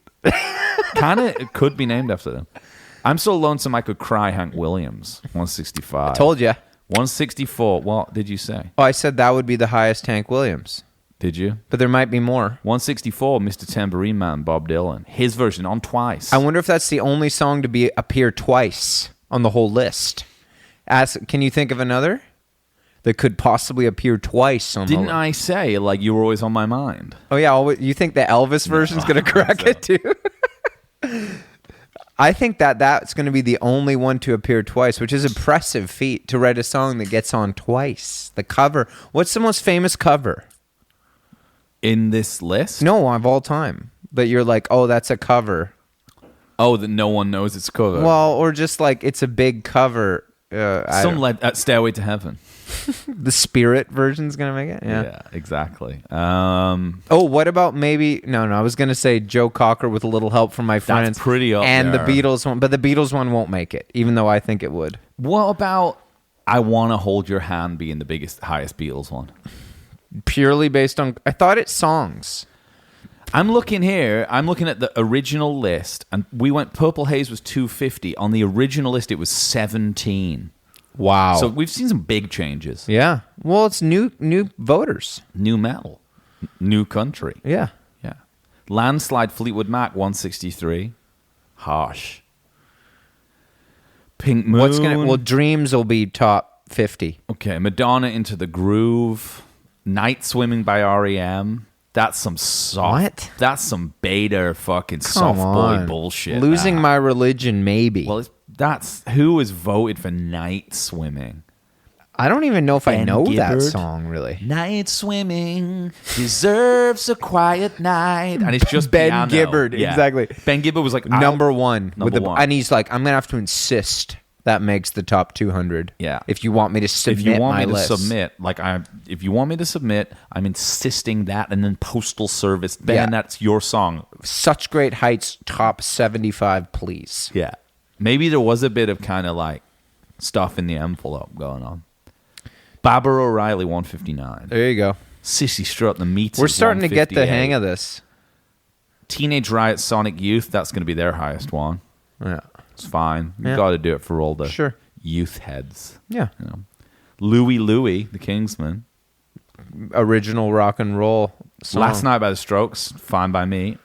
Speaker 2: Kind of, it could be named after them. I'm so lonesome I could cry. Hank Williams, 165.
Speaker 1: Told you.
Speaker 2: 164. What did you say?
Speaker 1: Oh, I said that would be the highest Hank Williams,
Speaker 2: Did you?
Speaker 1: but there might be more.
Speaker 2: 164. Mr. Tambourine Man, Bob Dylan. His version on Twice.
Speaker 1: I wonder if that's the only song to appear twice on the whole list. Can you think of another that could possibly appear twice on
Speaker 2: Didn't
Speaker 1: the
Speaker 2: I say like you were always on my mind?
Speaker 1: Oh yeah, you think the Elvis version's going to crack it too? I think that's going to be the only one to appear twice, which is impressive feat to write a song that gets on twice. The cover. What's the most famous cover?
Speaker 2: In this list?
Speaker 1: No, of all time. That you're like, oh, that's a cover.
Speaker 2: Oh, that no one knows it's cover.
Speaker 1: Well, or just like it's a big cover.
Speaker 2: Some like Stairway to Heaven.
Speaker 1: The Spirit version's gonna make it. Yeah.
Speaker 2: Exactly.
Speaker 1: Oh, what about maybe? No. I was gonna say Joe Cocker with a little help from my friends.
Speaker 2: pretty up
Speaker 1: and
Speaker 2: there.
Speaker 1: the Beatles one, but the Beatles one won't make it, even though I think it would.
Speaker 2: What about I Want to Hold Your Hand being the highest Beatles one?
Speaker 1: Purely based on, I thought it's songs.
Speaker 2: I'm looking here. I'm looking at the original list, and we went. Purple Haze was 250. On the original list, it was 17.
Speaker 1: Wow.
Speaker 2: So we've seen some big changes.
Speaker 1: Yeah. Well, it's new voters.
Speaker 2: New metal, new country.
Speaker 1: Yeah.
Speaker 2: Yeah. Landslide, Fleetwood Mac, 163. Harsh. Pink Moon.
Speaker 1: Well, Dreams will be top 50.
Speaker 2: Okay, Madonna, Into the Groove. Night Swimming by R.E.M. That's some soft.
Speaker 1: What?
Speaker 2: That's some beta fucking
Speaker 1: Come
Speaker 2: soft boy
Speaker 1: on.
Speaker 2: bullshit.
Speaker 1: Losing
Speaker 2: that.
Speaker 1: My Religion, maybe.
Speaker 2: Well, that's who has voted for Night Swimming.
Speaker 1: I don't even know if I
Speaker 2: Ben
Speaker 1: know that
Speaker 2: Gibbard.
Speaker 1: song, really.
Speaker 2: Night swimming deserves a quiet night, and it's just
Speaker 1: Ben
Speaker 2: piano.
Speaker 1: Gibbard,
Speaker 2: Yeah.
Speaker 1: exactly.
Speaker 2: Ben Gibbard was like
Speaker 1: Number one.
Speaker 2: Number one.
Speaker 1: And he's like, I'm going to have to insist that makes the top 200.
Speaker 2: Yeah.
Speaker 1: If you want me to submit
Speaker 2: If you want
Speaker 1: my
Speaker 2: me to
Speaker 1: list.
Speaker 2: submit, if you want me to submit, I'm insisting that, and then Postal Service, Ben,
Speaker 1: Yeah.
Speaker 2: that's your song.
Speaker 1: Such Great Heights, top 75, please.
Speaker 2: Yeah. Maybe there was a bit of kind of like stuff in the envelope going on. Barbara O'Reilly, 159.
Speaker 1: There you go.
Speaker 2: Sissy Strut, The Meats.
Speaker 1: We're starting to get the hang of this.
Speaker 2: Teenage Riot, Sonic Youth, that's going to be their highest one.
Speaker 1: Yeah.
Speaker 2: It's fine. You
Speaker 1: Yeah.
Speaker 2: got to do it for all the
Speaker 1: Sure.
Speaker 2: youth heads.
Speaker 1: Yeah.
Speaker 2: You know. Louie, the Kingsman.
Speaker 1: Original rock and roll song.
Speaker 2: Last Night by the Strokes, fine by me.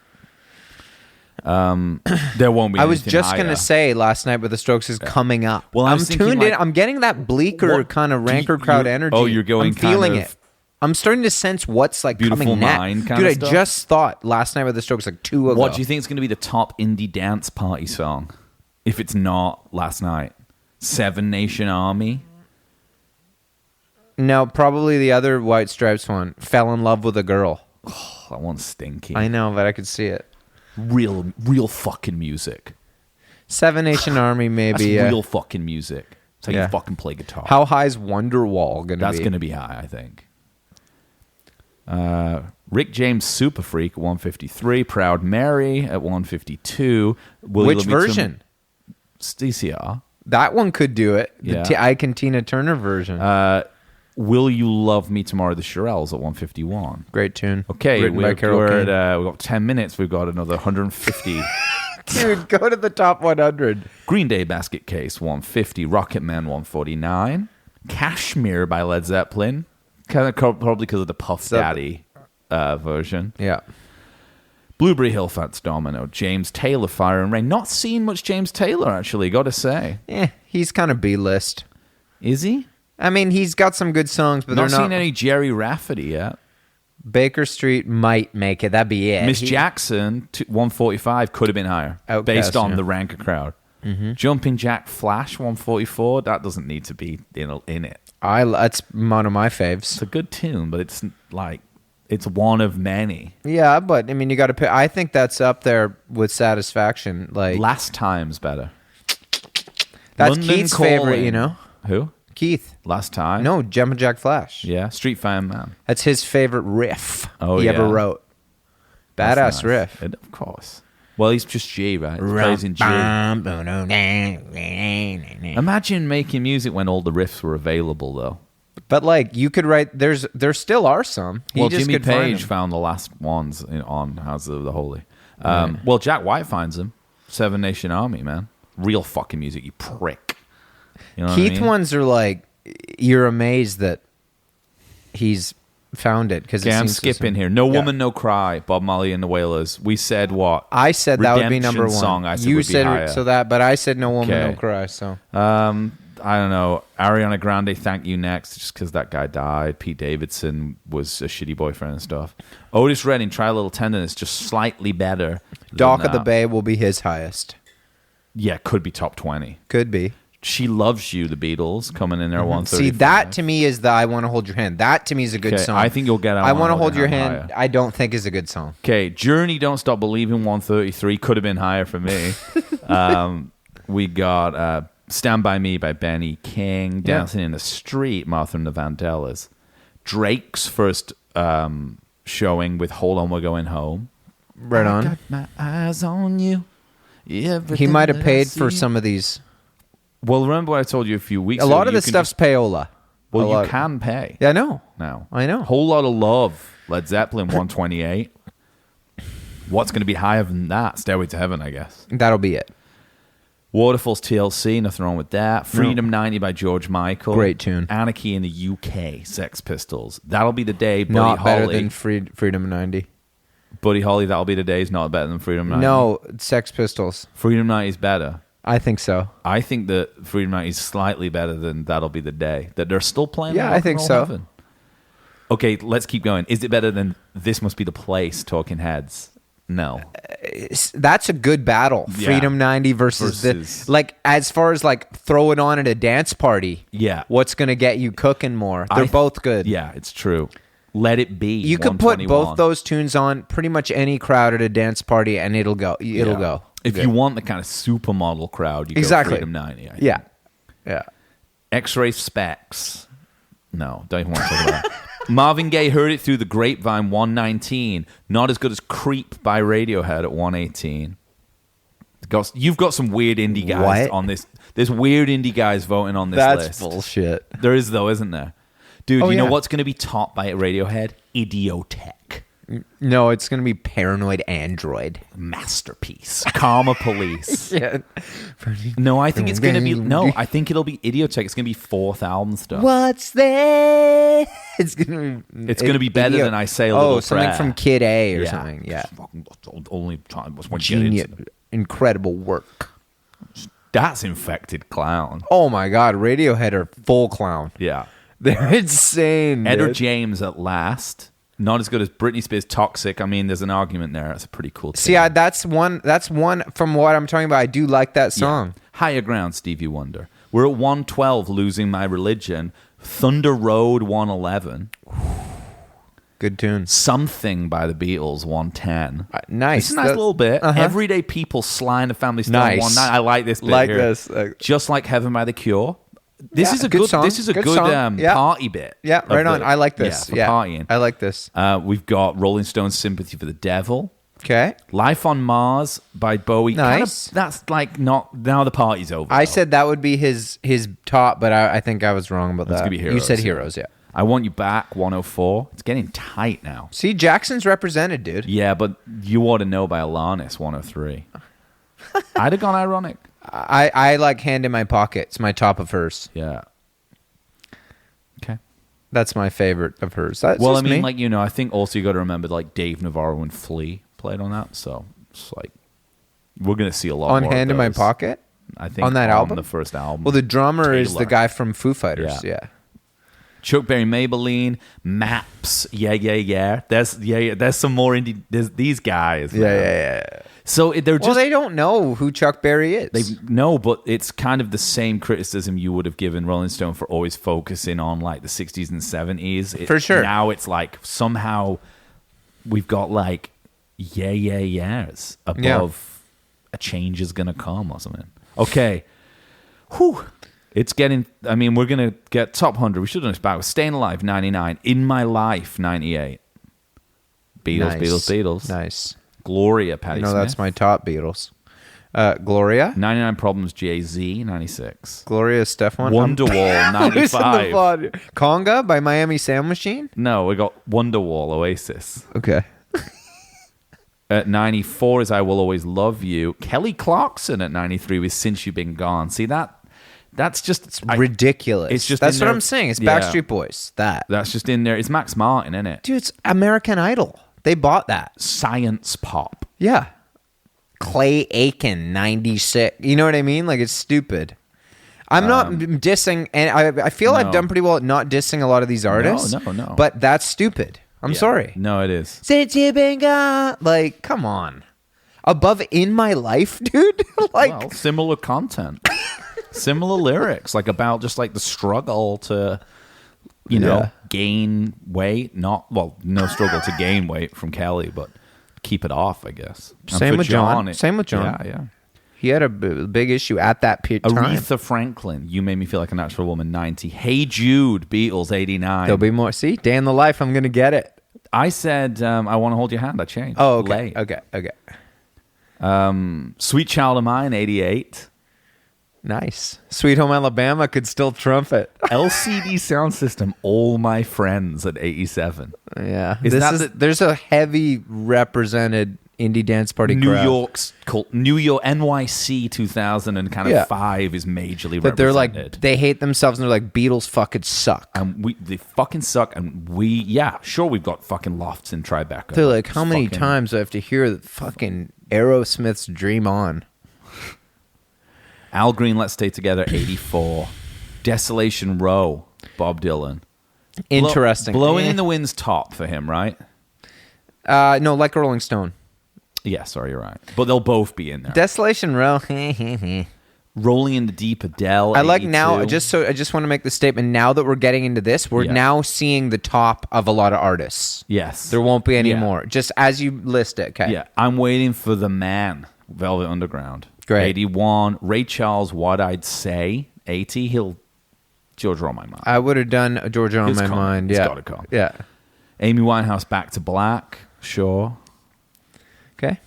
Speaker 2: There won't be.
Speaker 1: I was
Speaker 2: anything
Speaker 1: just going
Speaker 2: higher.
Speaker 1: to say Last Night with the Strokes is coming up.
Speaker 2: Well, I
Speaker 1: I'm
Speaker 2: was thinking,
Speaker 1: tuned in.
Speaker 2: like,
Speaker 1: I'm getting that bleaker
Speaker 2: what-
Speaker 1: kind of
Speaker 2: do you-
Speaker 1: Ranker crowd
Speaker 2: you're-
Speaker 1: energy.
Speaker 2: oh, you're going
Speaker 1: I'm feeling
Speaker 2: kind of-
Speaker 1: it. I'm starting to sense what's like
Speaker 2: Beautiful
Speaker 1: coming next.
Speaker 2: Mind kind
Speaker 1: Dude,
Speaker 2: of
Speaker 1: I
Speaker 2: stuff?
Speaker 1: just thought Last Night with the Strokes like 2 ago.
Speaker 2: What do you think is going to be the top indie dance party song? If it's not Last Night, Seven Nation Army.
Speaker 1: No, probably the other White Stripes one. Fell in Love with a Girl.
Speaker 2: Oh, that one's stinky.
Speaker 1: I know, but I could see it.
Speaker 2: Real fucking music.
Speaker 1: Seven Nation Army,
Speaker 2: That's
Speaker 1: maybe.
Speaker 2: real fucking music. It's how
Speaker 1: Yeah.
Speaker 2: you fucking play guitar.
Speaker 1: How high's Wonderwall going to be?
Speaker 2: That's going to be high, I think. Rick James, Super Freak, at 153. Proud Mary at 152. Will You
Speaker 1: Which
Speaker 2: Love Me Too-
Speaker 1: version?
Speaker 2: DCR.
Speaker 1: That one could do it.
Speaker 2: Yeah.
Speaker 1: The Ike and Tina Turner version.
Speaker 2: Will You Love Me Tomorrow, the Shirelles at 151.
Speaker 1: Great tune.
Speaker 2: Okay,
Speaker 1: Written by
Speaker 2: we've
Speaker 1: Carole King.
Speaker 2: got 10 minutes. We've got another 150.
Speaker 1: Dude, go to the top 100.
Speaker 2: Green Day, Basket Case, 150. Rocket Man, 149. Kashmir by Led Zeppelin, Probably because of the Puff
Speaker 1: So-
Speaker 2: Daddy version.
Speaker 1: Yeah.
Speaker 2: Blueberry Hill Fats Domino, James Taylor, Fire and Rain. Not seen much James Taylor, actually, got to say.
Speaker 1: He's kind of B-list.
Speaker 2: Is he?
Speaker 1: I mean, he's got some good songs, but
Speaker 2: Not
Speaker 1: they're not.
Speaker 2: seen any Jerry Rafferty yet.
Speaker 1: Baker Street might make it. That'd be it.
Speaker 2: Miss Jackson, 145, could have been higher,
Speaker 1: Outcast,
Speaker 2: based on
Speaker 1: yeah.
Speaker 2: the ranker crowd. Jumping Jack Flash, 144, that doesn't need to be in it.
Speaker 1: That's one of my
Speaker 2: It's
Speaker 1: faves.
Speaker 2: a good tune, but it's like, it's one of many.
Speaker 1: Yeah, but I mean, you got to pick. I think that's up there with Satisfaction. Like
Speaker 2: Last Time's better.
Speaker 1: that's
Speaker 2: London
Speaker 1: Keith's favorite.
Speaker 2: Calling.
Speaker 1: You know,
Speaker 2: Who?
Speaker 1: Keith.
Speaker 2: Last Time?
Speaker 1: No, Jumpin' Jack Flash.
Speaker 2: Yeah, Street Fan Man.
Speaker 1: That's his favorite riff
Speaker 2: Oh,
Speaker 1: he ever
Speaker 2: yeah.
Speaker 1: wrote.
Speaker 2: That's
Speaker 1: Badass
Speaker 2: nice.
Speaker 1: riff.
Speaker 2: Of course. Well, he's just G, right? He plays in G. Imagine making music when all the riffs were available, though.
Speaker 1: But like, you could write. There still are some. He just
Speaker 2: Jimmy
Speaker 1: could find
Speaker 2: Page
Speaker 1: them.
Speaker 2: found the last ones on House of the Holy. Well, Jack White finds them. Seven Nation Army, man. Real fucking music, you prick. You know what
Speaker 1: Keith
Speaker 2: I mean?
Speaker 1: ones are like, you're amazed that he's found it because
Speaker 2: Okay, I'm skipping here. No
Speaker 1: Yeah.
Speaker 2: Woman, No Cry, Bob Marley and the Wailers. We said what?
Speaker 1: I said that would be number
Speaker 2: Redemption
Speaker 1: one.
Speaker 2: Song, I said
Speaker 1: you
Speaker 2: would be
Speaker 1: said
Speaker 2: higher.
Speaker 1: so that, but I said No Woman,
Speaker 2: Okay.
Speaker 1: No Cry. So
Speaker 2: I don't know. Ariana Grande, Thank You Next, just because that guy died. Pete Davidson was a shitty boyfriend and stuff. Otis Redding, Try a Little Tenderness, just slightly better. than
Speaker 1: Dock of the
Speaker 2: that.
Speaker 1: Bay will be his highest.
Speaker 2: Yeah, could be top 20.
Speaker 1: Could be.
Speaker 2: She Loves You, the Beatles, coming in there 135.
Speaker 1: See, that to me is the I Want to Hold Your Hand. That to me is a good
Speaker 2: Okay,
Speaker 1: song.
Speaker 2: I think you'll get
Speaker 1: I Want to Hold Your Hand.
Speaker 2: higher.
Speaker 1: I don't think is a good song.
Speaker 2: Okay, Journey, Don't Stop Believing, 133. Could have been higher for me. We got Stand By Me by Benny King.
Speaker 1: Yeah.
Speaker 2: Dancing in the Street, Martha and the Vandellas. Drake's first showing with Hold On, We're Going Home.
Speaker 1: Right
Speaker 2: I
Speaker 1: on.
Speaker 2: got my eyes on you.
Speaker 1: He
Speaker 2: Everything
Speaker 1: might have
Speaker 2: that I
Speaker 1: paid for
Speaker 2: see.
Speaker 1: some of these.
Speaker 2: Well, remember what I told you a few weeks
Speaker 1: A
Speaker 2: ago?
Speaker 1: lot of
Speaker 2: You
Speaker 1: the
Speaker 2: can
Speaker 1: stuff's
Speaker 2: just-
Speaker 1: payola. A
Speaker 2: Well,
Speaker 1: lot.
Speaker 2: you can pay
Speaker 1: Yeah, I know.
Speaker 2: now.
Speaker 1: I know.
Speaker 2: Whole Lot of Love, Led Zeppelin, 128. What's going to be higher than that? Stairway to Heaven, I guess.
Speaker 1: That'll be it.
Speaker 2: Waterfalls TLC, nothing wrong with that. Freedom 90 by George Michael.
Speaker 1: Great tune.
Speaker 2: Anarchy in the UK, Sex Pistols. That'll be the day. Buddy
Speaker 1: Not
Speaker 2: Holly.
Speaker 1: better than Freedom 90.
Speaker 2: Buddy Holly, that'll be the day is not better than Freedom 90.
Speaker 1: No, Sex Pistols.
Speaker 2: Freedom 90 is better.
Speaker 1: I think so.
Speaker 2: I think that Freedom 90 is slightly better than That'll Be the Day. That they're still playing.
Speaker 1: Yeah,
Speaker 2: Rock
Speaker 1: I
Speaker 2: and
Speaker 1: think
Speaker 2: Roll
Speaker 1: so.
Speaker 2: Heaven. Okay, let's keep going. Is it better than This Must Be the Place, Talking Heads? No.
Speaker 1: That's a good battle.
Speaker 2: Yeah.
Speaker 1: Freedom 90 versus
Speaker 2: Versus-
Speaker 1: like as far as like throw it on at a dance party.
Speaker 2: Yeah.
Speaker 1: What's going to get you cooking more? They're both good.
Speaker 2: Yeah, it's true. Let It Be.
Speaker 1: You could put
Speaker 2: 121.
Speaker 1: both those tunes on pretty much any crowd at a dance party and it'll go. It'll
Speaker 2: Yeah.
Speaker 1: go.
Speaker 2: If
Speaker 1: Good.
Speaker 2: you want the kind of supermodel crowd, you
Speaker 1: Exactly.
Speaker 2: go Freedom 90. I think.
Speaker 1: Yeah. Yeah.
Speaker 2: X-Ray Specs. No, don't even want to talk about that. Marvin Gaye, Heard It Through the Grapevine, 119. Not as good as Creep by Radiohead at 118. You've got some weird indie guys
Speaker 1: What?
Speaker 2: on this. There's weird indie guys voting on this list.
Speaker 1: bullshit.
Speaker 2: There is, though, isn't there? Dude,
Speaker 1: Oh,
Speaker 2: you know
Speaker 1: yeah.
Speaker 2: what's going to be topped by Radiohead? Idiotech.
Speaker 1: No, it's going to be Paranoid Android.
Speaker 2: Masterpiece. Karma Police.
Speaker 1: Yeah.
Speaker 2: No, I think it's going to be... No, I think it'll be Idiotech. It's going to be fourth album stuff.
Speaker 1: What's there? It's going to be.
Speaker 2: It's gonna be better than I Say a
Speaker 1: Oh,
Speaker 2: Little
Speaker 1: something
Speaker 2: Prayer.
Speaker 1: from Kid A or something. Yeah.
Speaker 2: Fucking only time was when you get
Speaker 1: Genius.
Speaker 2: into
Speaker 1: Incredible work.
Speaker 2: That's Infected Clown.
Speaker 1: Oh my God. Radiohead are full clown.
Speaker 2: Yeah.
Speaker 1: They're insane.
Speaker 2: Edward
Speaker 1: dude.
Speaker 2: James at last. Not as good as Britney Spears' Toxic. I mean, there's an argument there. That's a pretty cool tune.
Speaker 1: See, that's one from what I'm talking about. I do like that song.
Speaker 2: Higher Ground, Stevie Wonder. We're at 112, Losing My Religion. Thunder Road, 111.
Speaker 1: Good tune.
Speaker 2: Something by the Beatles, 110.
Speaker 1: Nice.
Speaker 2: It's a nice little bit.
Speaker 1: Uh-huh.
Speaker 2: Everyday People, Sly and the Family Stone,
Speaker 1: Nice.
Speaker 2: 19. I like this bit
Speaker 1: Like
Speaker 2: here.
Speaker 1: this.
Speaker 2: Just Like Heaven by the Cure. This
Speaker 1: Yeah,
Speaker 2: is a
Speaker 1: good
Speaker 2: good.
Speaker 1: song.
Speaker 2: This is a
Speaker 1: Good
Speaker 2: good
Speaker 1: song. Yeah.
Speaker 2: party bit.
Speaker 1: Yeah,
Speaker 2: of
Speaker 1: right on.
Speaker 2: the-
Speaker 1: I like this.
Speaker 2: for
Speaker 1: Yeah,
Speaker 2: partying.
Speaker 1: I like this.
Speaker 2: We've got Rolling Stones' "Sympathy for the Devil,"
Speaker 1: Okay.
Speaker 2: "Life on Mars" by Bowie.
Speaker 1: Nice.
Speaker 2: That's like not now the party's over.
Speaker 1: I
Speaker 2: though.
Speaker 1: said that would be his top, but I think I was wrong about
Speaker 2: It's
Speaker 1: that.
Speaker 2: gonna be
Speaker 1: You
Speaker 2: Heroes,
Speaker 1: said
Speaker 2: yeah.
Speaker 1: Heroes, yeah.
Speaker 2: "I Want You Back" 104. It's getting tight now.
Speaker 1: See, Jackson's represented, dude.
Speaker 2: Yeah, but "You Ought to Know" by Alanis 103. I'd have gone ironic.
Speaker 1: I like Hand in My Pocket. It's my top of hers.
Speaker 2: Yeah. Okay.
Speaker 1: That's my favorite of hers. That's
Speaker 2: Well, I
Speaker 1: just
Speaker 2: mean,
Speaker 1: me.
Speaker 2: like, you know, I think also you got to remember, like, Dave Navarro and Flea played on that. So it's like, we're going to see a lot
Speaker 1: On
Speaker 2: more
Speaker 1: Hand
Speaker 2: of
Speaker 1: in My
Speaker 2: those.
Speaker 1: Pocket.
Speaker 2: I think
Speaker 1: on that album?
Speaker 2: the first album.
Speaker 1: Well, the drummer is the
Speaker 2: Taylor.
Speaker 1: guy from Foo Fighters.
Speaker 2: Yeah.
Speaker 1: Yeah.
Speaker 2: Chuck Berry, Maybelline, Maps, yeah. There's some more indie. There's these guys. man.
Speaker 1: Yeah.
Speaker 2: So they're
Speaker 1: Well,
Speaker 2: just
Speaker 1: they don't know who Chuck Berry is.
Speaker 2: they no, but it's kind of the same criticism you would have given Rolling Stone for always focusing on like the 60s and 70s.
Speaker 1: For sure.
Speaker 2: Now it's like somehow we've got like yeahs above a change is gonna come or something. Okay. Whew. It's getting, I mean, we're going to get top 100. We should have done this back. Staying Alive, 99. In My Life, 98. Beatles,
Speaker 1: Nice.
Speaker 2: Beatles.
Speaker 1: Nice.
Speaker 2: Gloria, Patti
Speaker 1: You know,
Speaker 2: Smith.
Speaker 1: that's my top Beatles. Gloria.
Speaker 2: 99 Problems, Jay-Z, 96.
Speaker 1: Gloria Estefan.
Speaker 2: Wonderwall,
Speaker 1: Who's in the
Speaker 2: 95.
Speaker 1: pod? Conga by Miami Sound Machine.
Speaker 2: No, we got Wonderwall, Oasis.
Speaker 1: Okay.
Speaker 2: At 94 is I Will Always Love You. Kelly Clarkson at 93 with Since You've Been Gone. See, that's just...
Speaker 1: Ridiculous.
Speaker 2: it's just
Speaker 1: That's
Speaker 2: in
Speaker 1: what
Speaker 2: there-
Speaker 1: I'm saying. It's
Speaker 2: yeah.
Speaker 1: Backstreet Boys.
Speaker 2: That's just in there. It's Max Martin, isn't it?
Speaker 1: Dude, it's American Idol. They bought that.
Speaker 2: Science pop.
Speaker 1: Yeah. Clay Aiken, 96. You know what I mean? Like, it's stupid. I'm not dissing, and I feel I've
Speaker 2: No.
Speaker 1: done pretty well at not dissing a lot of these artists.
Speaker 2: No.
Speaker 1: But that's stupid. I'm
Speaker 2: Yeah.
Speaker 1: sorry.
Speaker 2: No, it is.
Speaker 1: Since you've been gone. Like, come on. Above In My Life, dude? Like,
Speaker 2: Well, similar content. Similar lyrics, like about just like the struggle to, you know,
Speaker 1: Yeah.
Speaker 2: gain weight. No struggle to gain weight from Kelly, but keep it off, I guess. And
Speaker 1: Same
Speaker 2: for
Speaker 1: with John.
Speaker 2: it-
Speaker 1: Same with John.
Speaker 2: Yeah.
Speaker 1: he had a big issue at that time.
Speaker 2: Aretha Franklin, You Made Me Feel Like a Natural Woman, 90. Hey Jude, Beatles, 89.
Speaker 1: There'll be more. See, Day in the Life, I'm going to get it.
Speaker 2: I said, I Want to Hold Your Hand. I changed.
Speaker 1: Oh, okay.
Speaker 2: Late.
Speaker 1: Okay.
Speaker 2: Sweet Child of Mine, 88.
Speaker 1: Nice. Sweet Home Alabama could still trump it.
Speaker 2: LCD Sound System, All My Friends at 87.
Speaker 1: Yeah.
Speaker 2: Is that
Speaker 1: There's a heavy represented indie dance party
Speaker 2: New
Speaker 1: crowd.
Speaker 2: York's New York NYC 2000 and kind of 5 is majorly
Speaker 1: But they're
Speaker 2: represented.
Speaker 1: like, they hate themselves and they're like, Beatles fucking suck.
Speaker 2: and they fucking suck, and sure, we've got fucking lofts in Tribeca.
Speaker 1: They're like, how
Speaker 2: It's
Speaker 1: many
Speaker 2: fucking-
Speaker 1: times do I have to hear the fucking Aerosmith's Dream On?
Speaker 2: Al Green, Let's Stay Together, 84. Desolation Row, Bob Dylan.
Speaker 1: Interesting.
Speaker 2: Blowing in the Wind's top for him, right?
Speaker 1: No, like a Rolling Stone.
Speaker 2: Yeah, sorry, you're right. But they'll both be in there.
Speaker 1: Desolation Row.
Speaker 2: Rolling in the Deep, Adele.
Speaker 1: I like now.
Speaker 2: 82.
Speaker 1: I just want to make the statement. Now that we're getting into this, we're
Speaker 2: Yeah.
Speaker 1: now seeing the top of a lot of artists.
Speaker 2: Yes.
Speaker 1: There won't be any
Speaker 2: Yeah.
Speaker 1: more. Just as you list it. Okay.
Speaker 2: Yeah, I'm waiting for the man, Velvet Underground.
Speaker 1: Great.
Speaker 2: 81. Ray Charles, What I'd Say. 80. Georgia on My Mind.
Speaker 1: I would have done Georgia on
Speaker 2: It's
Speaker 1: my
Speaker 2: coming.
Speaker 1: mind.
Speaker 2: It's
Speaker 1: Yeah.
Speaker 2: gotta come.
Speaker 1: Yeah.
Speaker 2: Amy Winehouse, Back to Black. Sure.
Speaker 1: Okay.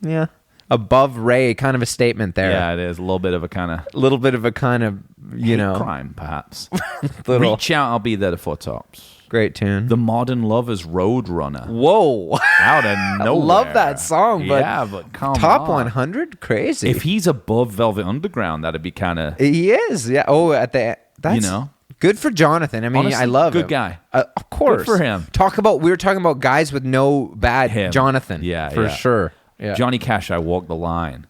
Speaker 1: Yeah. Above Ray, kind of a statement there.
Speaker 2: Yeah, it is. A little bit of a kind of
Speaker 1: A little bit of a kind of, you know,
Speaker 2: crime, perhaps.
Speaker 1: little
Speaker 2: Reach Out, I'll Be There to Four Tops.
Speaker 1: great tune.
Speaker 2: The Modern Lovers, Roadrunner.
Speaker 1: Whoa.
Speaker 2: Out of nowhere.
Speaker 1: Love that song, but
Speaker 2: yeah, but come
Speaker 1: top
Speaker 2: on.
Speaker 1: 100? Crazy.
Speaker 2: If he's above Velvet Underground, that'd be kind of
Speaker 1: He is. Yeah. Oh, at the that's
Speaker 2: You know?
Speaker 1: good for Jonathan. I mean,
Speaker 2: Honestly,
Speaker 1: I love
Speaker 2: good
Speaker 1: him.
Speaker 2: guy.
Speaker 1: Of course.
Speaker 2: Good for him.
Speaker 1: We were talking about guys with no bad.
Speaker 2: Him.
Speaker 1: Jonathan.
Speaker 2: Yeah,
Speaker 1: for
Speaker 2: yeah.
Speaker 1: sure. Yeah.
Speaker 2: Johnny Cash, I Walk the Line.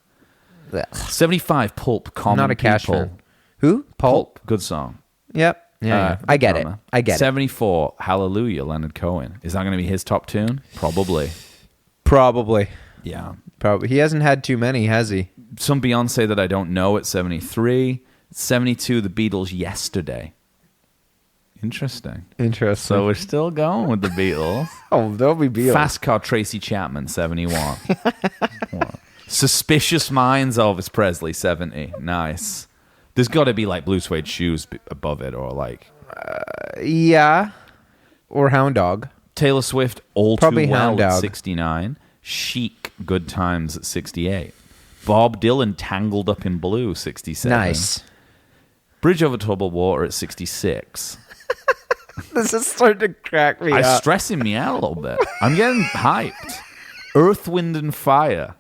Speaker 1: Ugh.
Speaker 2: 75, Pulp, Common
Speaker 1: Not a Cash
Speaker 2: People.
Speaker 1: fan. Who? Pulp.
Speaker 2: Good song.
Speaker 1: Yep. Yeah. I get it.
Speaker 2: drummer.
Speaker 1: I get it.
Speaker 2: 74, Hallelujah, Leonard Cohen. Is that going to be his top tune? Probably.
Speaker 1: Probably.
Speaker 2: Yeah.
Speaker 1: Probably. He hasn't had too many, has he?
Speaker 2: Some Beyonce that I don't know at 73. 72, The Beatles, Yesterday. Interesting.
Speaker 1: Interesting.
Speaker 2: So we're still going with the Beatles.
Speaker 1: oh, there'll be Beatles.
Speaker 2: Fast Car, Tracy Chapman, 71. Suspicious Minds, Elvis Presley, 70. Nice. There's got to be like Blue Suede Shoes above it, or like
Speaker 1: Yeah. Or Hound Dog.
Speaker 2: Taylor Swift, All
Speaker 1: Probably
Speaker 2: Too Well
Speaker 1: Hound
Speaker 2: at
Speaker 1: Dog.
Speaker 2: 69. Chic, Good Times at 68. Bob Dylan, Tangled Up in Blue, 67.
Speaker 1: Nice.
Speaker 2: Bridge Over Troubled Water at 66.
Speaker 1: This is starting to crack me
Speaker 2: It's
Speaker 1: up.
Speaker 2: stressing me out a little bit. I'm getting hyped. Earth, Wind, and Fire,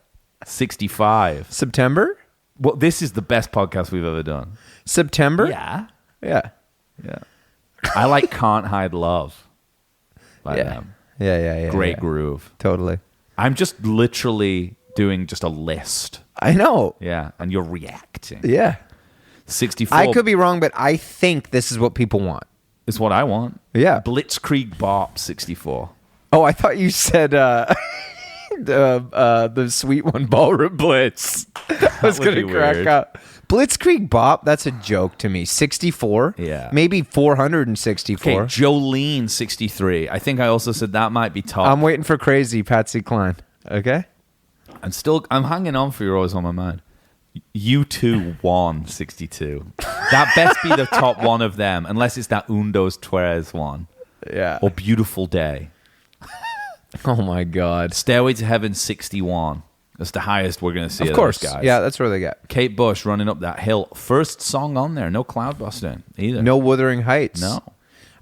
Speaker 2: 65.
Speaker 1: September?
Speaker 2: Well, this is the best podcast we've ever done.
Speaker 1: September?
Speaker 2: Yeah.
Speaker 1: Yeah.
Speaker 2: Yeah. I like Can't Hide Love by them.
Speaker 1: Yeah.
Speaker 2: Great
Speaker 1: yeah.
Speaker 2: groove.
Speaker 1: Totally.
Speaker 2: I'm just literally doing just a list.
Speaker 1: I know.
Speaker 2: Yeah, and you're reacting.
Speaker 1: Yeah.
Speaker 2: 64
Speaker 1: I could be wrong, but I think this is what people want.
Speaker 2: is what I want.
Speaker 1: Yeah.
Speaker 2: Blitzkrieg Bop 64.
Speaker 1: Oh, I thought you said the Sweet One Ballroom Blitz. I was
Speaker 2: would
Speaker 1: going to
Speaker 2: be
Speaker 1: crack
Speaker 2: weird.
Speaker 1: up. Blitzkrieg Bop, that's a joke to me. 64?
Speaker 2: Yeah.
Speaker 1: Maybe 464.
Speaker 2: Okay, Jolene 63. I think I also said that might be top.
Speaker 1: I'm waiting for Crazy, Patsy Cline. Okay?
Speaker 2: I'm hanging on for You're Always On My Mind. U2 won 62. That best be the top one of them, unless it's that Un, Dos, Tres one.
Speaker 1: Yeah.
Speaker 2: Or Beautiful Day.
Speaker 1: Oh, my God.
Speaker 2: Stairway to Heaven 61. That's the highest we're going to see
Speaker 1: Of
Speaker 2: of
Speaker 1: course.
Speaker 2: those guys.
Speaker 1: Yeah, that's where they get.
Speaker 2: Kate Bush Running Up That Hill. First song on there. No Cloudbusting either.
Speaker 1: No Wuthering Heights.
Speaker 2: No.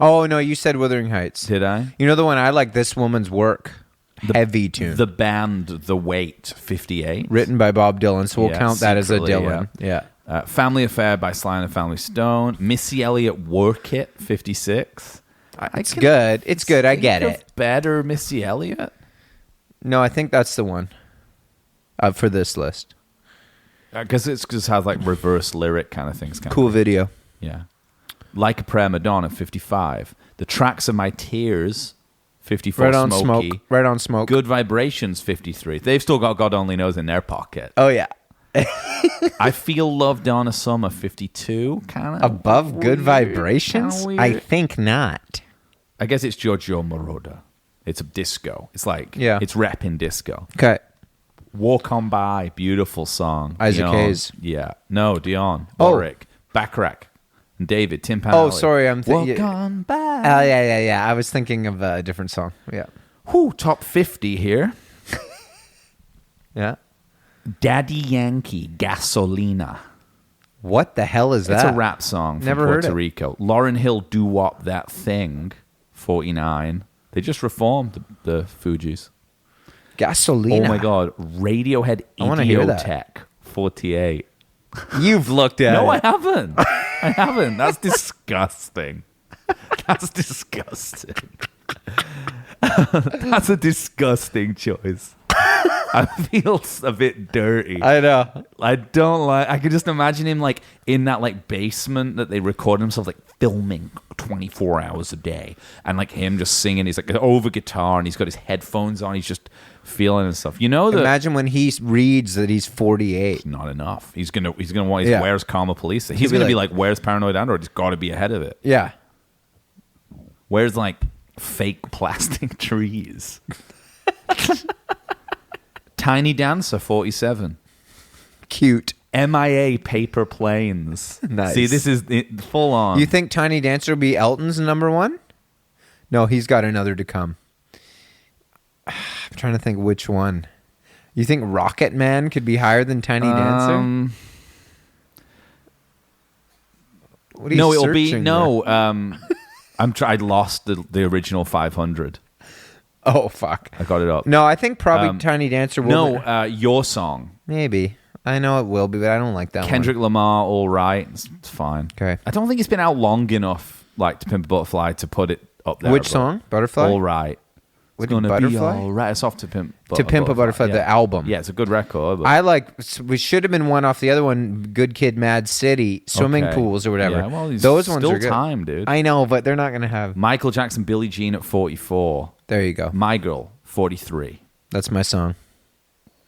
Speaker 1: Oh, no, you said Wuthering Heights.
Speaker 2: Did I?
Speaker 1: You know the one I like, This Woman's Work. Heavy tune.
Speaker 2: The band The Weight 58.
Speaker 1: Written by Bob Dylan, so we'll
Speaker 2: Yeah,
Speaker 1: count that as a
Speaker 2: secretly,
Speaker 1: Dylan. Yeah.
Speaker 2: Family Affair by Sly and the Family Stone. Missy Elliott Work It 56.
Speaker 1: It's good. It's good. I get
Speaker 2: Think
Speaker 1: it.
Speaker 2: of Better Missy Elliott.
Speaker 1: No, I think that's the one for this list.
Speaker 2: Because it just has like reverse lyric kind of things.
Speaker 1: Cool video.
Speaker 2: Yeah. Like a Prayer Madonna 55. The Tracks of My Tears 54.
Speaker 1: Right on
Speaker 2: Smokey.
Speaker 1: Smoke. Right on Smoke.
Speaker 2: Good Vibrations 53. They've still got God Only Knows in their pocket.
Speaker 1: Oh, yeah.
Speaker 2: I Feel Love Donna Summer 52. Kind of
Speaker 1: Above Good Vibrations?
Speaker 2: Kinda
Speaker 1: I
Speaker 2: weird.
Speaker 1: think not.
Speaker 2: I guess it's Giorgio Moroder. It's a disco. It's like,
Speaker 1: Yeah.
Speaker 2: it's rap in disco.
Speaker 1: Okay.
Speaker 2: Walk On By, beautiful song.
Speaker 1: Isaac
Speaker 2: Dion.
Speaker 1: Hayes.
Speaker 2: Yeah. No, Dion.
Speaker 1: Oh.
Speaker 2: Ulrich. Backrack. And David. Tim Panelli.
Speaker 1: Oh, sorry. I'm
Speaker 2: Walk
Speaker 1: thinking.
Speaker 2: On By.
Speaker 1: Oh, yeah. I was thinking of a different song. Yeah.
Speaker 2: Whew, top 50 here.
Speaker 1: Yeah.
Speaker 2: Daddy Yankee, Gasolina.
Speaker 1: What the hell is that?
Speaker 2: It's a rap song from
Speaker 1: Never heard
Speaker 2: Puerto
Speaker 1: it.
Speaker 2: Rico. Lauryn Hill, Do Wop That Thing, 49. They just reformed the Fugees.
Speaker 1: Gasolina.
Speaker 2: Oh my God. Radiohead
Speaker 1: I wanna hear that.
Speaker 2: Idiotech, 48.
Speaker 1: You've looked at
Speaker 2: No, I
Speaker 1: it.
Speaker 2: haven't. I haven't. That's disgusting. That's disgusting. That's a disgusting choice. I feel a bit dirty.
Speaker 1: I know.
Speaker 2: I don't like. I could just imagine him like in that like basement that they record himself like filming 24 hours a day, and like him just singing. He's like over guitar, and he's got his headphones on. He's just feeling and stuff. You know that.
Speaker 1: Imagine when he reads that he's 48.
Speaker 2: Not enough. He's gonna want his
Speaker 1: Yeah.
Speaker 2: Where's Karma Police. He's
Speaker 1: He'll be
Speaker 2: gonna be
Speaker 1: like-
Speaker 2: like Where's Paranoid Android. He's got to be ahead of it.
Speaker 1: Yeah.
Speaker 2: Where's like fake plastic trees? Tiny Dancer 47.
Speaker 1: Cute.
Speaker 2: MIA Paper Planes.
Speaker 1: Nice.
Speaker 2: See, this is full on.
Speaker 1: You think Tiny Dancer will be Elton's number one? No, he's got another to come. I'm trying to think which one. You think Rocket Man could be higher than Tiny Dancer? What are you
Speaker 2: No, it'll be
Speaker 1: searching
Speaker 2: no.
Speaker 1: there?
Speaker 2: I lost the original 500.
Speaker 1: Oh, fuck.
Speaker 2: I got it up.
Speaker 1: No, I think probably Tiny Dancer will.
Speaker 2: No, Your Song.
Speaker 1: Maybe. I know it will be, but I don't like that
Speaker 2: Kendrick Lamar, all right. It's fine.
Speaker 1: Okay.
Speaker 2: I don't think it's been out long enough, like To Pimp a Butterfly, to put it up there.
Speaker 1: one. Which
Speaker 2: but
Speaker 1: song? Butterfly?
Speaker 2: All right.
Speaker 1: What,
Speaker 2: It's gonna
Speaker 1: Butterfly?
Speaker 2: be all right. It's off To Pimp.
Speaker 1: To Pimp a Butterfly,
Speaker 2: yeah.
Speaker 1: the album.
Speaker 2: Yeah, it's a good record. But
Speaker 1: I like. We should have been one off the other one. Good Kid, Mad City, swimming
Speaker 2: Okay.
Speaker 1: pools or whatever.
Speaker 2: Yeah, well, there's
Speaker 1: those ones
Speaker 2: still
Speaker 1: are good.
Speaker 2: time, dude.
Speaker 1: I know, but they're not gonna have.
Speaker 2: Michael Jackson, Billie Jean at 44.
Speaker 1: There you go.
Speaker 2: My Girl, 43.
Speaker 1: That's my song.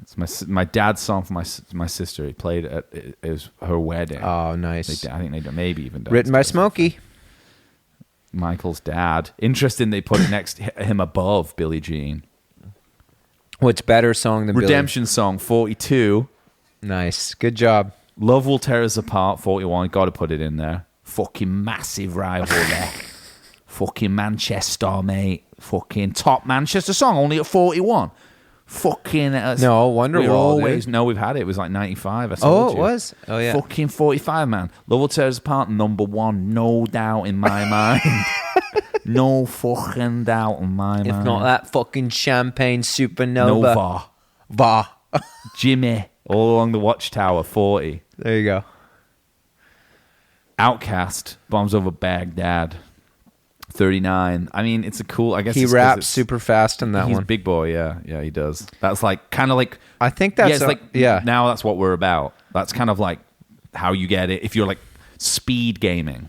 Speaker 2: It's my dad's song for my sister. He played at it was her wedding.
Speaker 1: Oh, nice.
Speaker 2: I think they maybe even
Speaker 1: Written by Smokey.
Speaker 2: Michael's dad. Interesting. They put it next him above Billie Jean.
Speaker 1: What's better song than
Speaker 2: Redemption Song 42.
Speaker 1: Billy? Nice. Good job.
Speaker 2: Love Will Tear Us Apart 41. Got to put it in there. Fucking massive rival there. Fucking Manchester, mate. Fucking top Manchester song only at 41. Fucking
Speaker 1: No, Wonderwall,
Speaker 2: We're always
Speaker 1: dude.
Speaker 2: no. We've had it. It was like 95. I
Speaker 1: Oh,
Speaker 2: told
Speaker 1: it
Speaker 2: you.
Speaker 1: was? Oh, yeah.
Speaker 2: Fucking 45, man. Love Will Tear Us Apart number one. No doubt in my mind. No fucking doubt in my mind.
Speaker 1: If not that fucking champagne supernova.
Speaker 2: Nova.
Speaker 1: Va.
Speaker 2: Jimmy. All along the Watchtower 40.
Speaker 1: There you go.
Speaker 2: Outcast. Bombs Over Baghdad. 39. I mean, it's a cool. I guess
Speaker 1: He
Speaker 2: it's 'cause
Speaker 1: raps
Speaker 2: it's-
Speaker 1: super fast in that
Speaker 2: he's
Speaker 1: one.
Speaker 2: big boy. Yeah, he does. That's like kind of like.
Speaker 1: I think that's
Speaker 2: yeah, it's like
Speaker 1: yeah.
Speaker 2: Now that's what we're about. That's kind of like how you get it. If you're like speed gaming,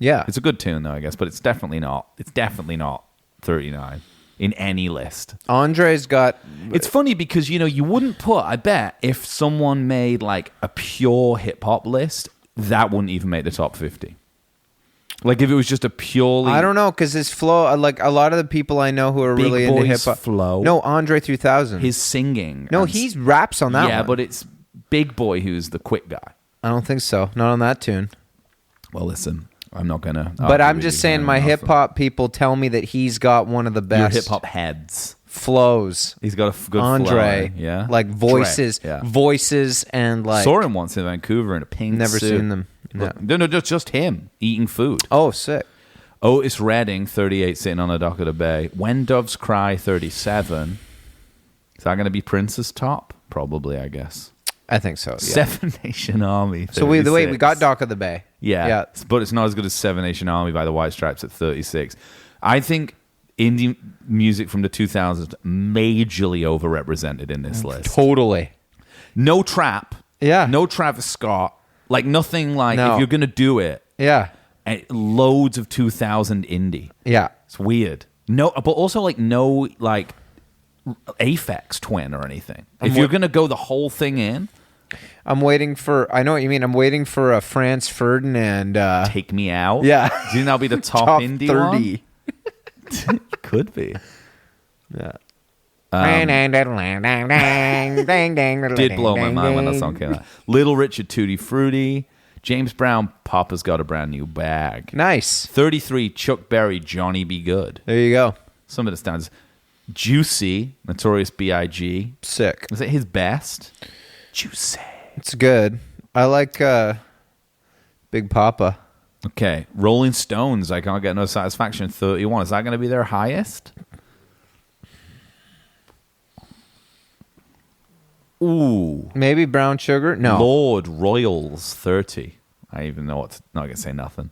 Speaker 1: Yeah.
Speaker 2: it's a good tune though, I guess. But it's definitely not. It's definitely not 39 in any list.
Speaker 1: Andre's got
Speaker 2: It's funny because you wouldn't put. I bet if someone made like a pure hip hop list, that wouldn't even make the top 50. Like if it was just a purely.
Speaker 1: I don't know because his flow, like a lot of the people I know who are
Speaker 2: Big
Speaker 1: really into
Speaker 2: Boy's
Speaker 1: hip hop.
Speaker 2: flow.
Speaker 1: No, Andre 3000.
Speaker 2: His singing.
Speaker 1: no,
Speaker 2: and-
Speaker 1: he's raps on that
Speaker 2: yeah,
Speaker 1: one.
Speaker 2: but it's Big Boy who's the quick guy.
Speaker 1: I don't think so. Not on that tune.
Speaker 2: Well, listen, I'm not gonna.
Speaker 1: But
Speaker 2: argue
Speaker 1: I'm
Speaker 2: with
Speaker 1: just
Speaker 2: you
Speaker 1: saying,
Speaker 2: here
Speaker 1: my
Speaker 2: enough.
Speaker 1: hip hop people tell me that he's got one of the
Speaker 2: Your
Speaker 1: best
Speaker 2: hip hop heads.
Speaker 1: flows.
Speaker 2: He's got a good
Speaker 1: Andre,
Speaker 2: flow, yeah,
Speaker 1: like voices,
Speaker 2: Dre, yeah.
Speaker 1: voices, and like
Speaker 2: Saw him once in Vancouver in a pink
Speaker 1: never
Speaker 2: suit.
Speaker 1: seen them. No.
Speaker 2: No, just him eating food.
Speaker 1: Oh, sick.
Speaker 2: Otis Redding, 38, sitting on a dock of the bay. When Doves Cry, 37. Is that going to be Prince's top? Probably, I guess.
Speaker 1: I think so. Yeah.
Speaker 2: Seven Nation Army. 36.
Speaker 1: So we got Dock of the Bay.
Speaker 2: Yeah.
Speaker 1: Yeah.
Speaker 2: But it's not as good as Seven Nation Army by the White Stripes at 36. I think indie music from the 2000s majorly overrepresented in this list.
Speaker 1: Totally.
Speaker 2: No trap.
Speaker 1: Yeah.
Speaker 2: No Travis Scott. Like nothing like
Speaker 1: No.
Speaker 2: if you're going to do it,
Speaker 1: Yeah.
Speaker 2: loads of 2000 indie.
Speaker 1: Yeah.
Speaker 2: It's weird. No, but also like no like Aphex Twin or anything. If you're going to go the whole thing in,
Speaker 1: I'm waiting for. I know what you mean. I'm waiting for a Franz Ferdinand.
Speaker 2: Take Me Out.
Speaker 1: Yeah.
Speaker 2: Do you think that'll be the top,
Speaker 1: top
Speaker 2: indie
Speaker 1: 30.
Speaker 2: one? Could be.
Speaker 1: Yeah.
Speaker 2: Did blow my mind when that song came out. Little Richard Tutti Frutti. James Brown, Papa's Got a Brand New Bag.
Speaker 1: Nice.
Speaker 2: 33, Chuck Berry, Johnny Be Good.
Speaker 1: There you go.
Speaker 2: Some of the standards. Juicy, Notorious B.I.G.
Speaker 1: Sick.
Speaker 2: Is it his best? Juicy.
Speaker 1: It's good. I like Big Papa.
Speaker 2: Okay, Rolling Stones, I Can't Get No Satisfaction, 31. Is that going to be their highest? Ooh.
Speaker 1: Maybe Brown Sugar. No.
Speaker 2: Lord Royals, 30. I even know what to, not going to say nothing.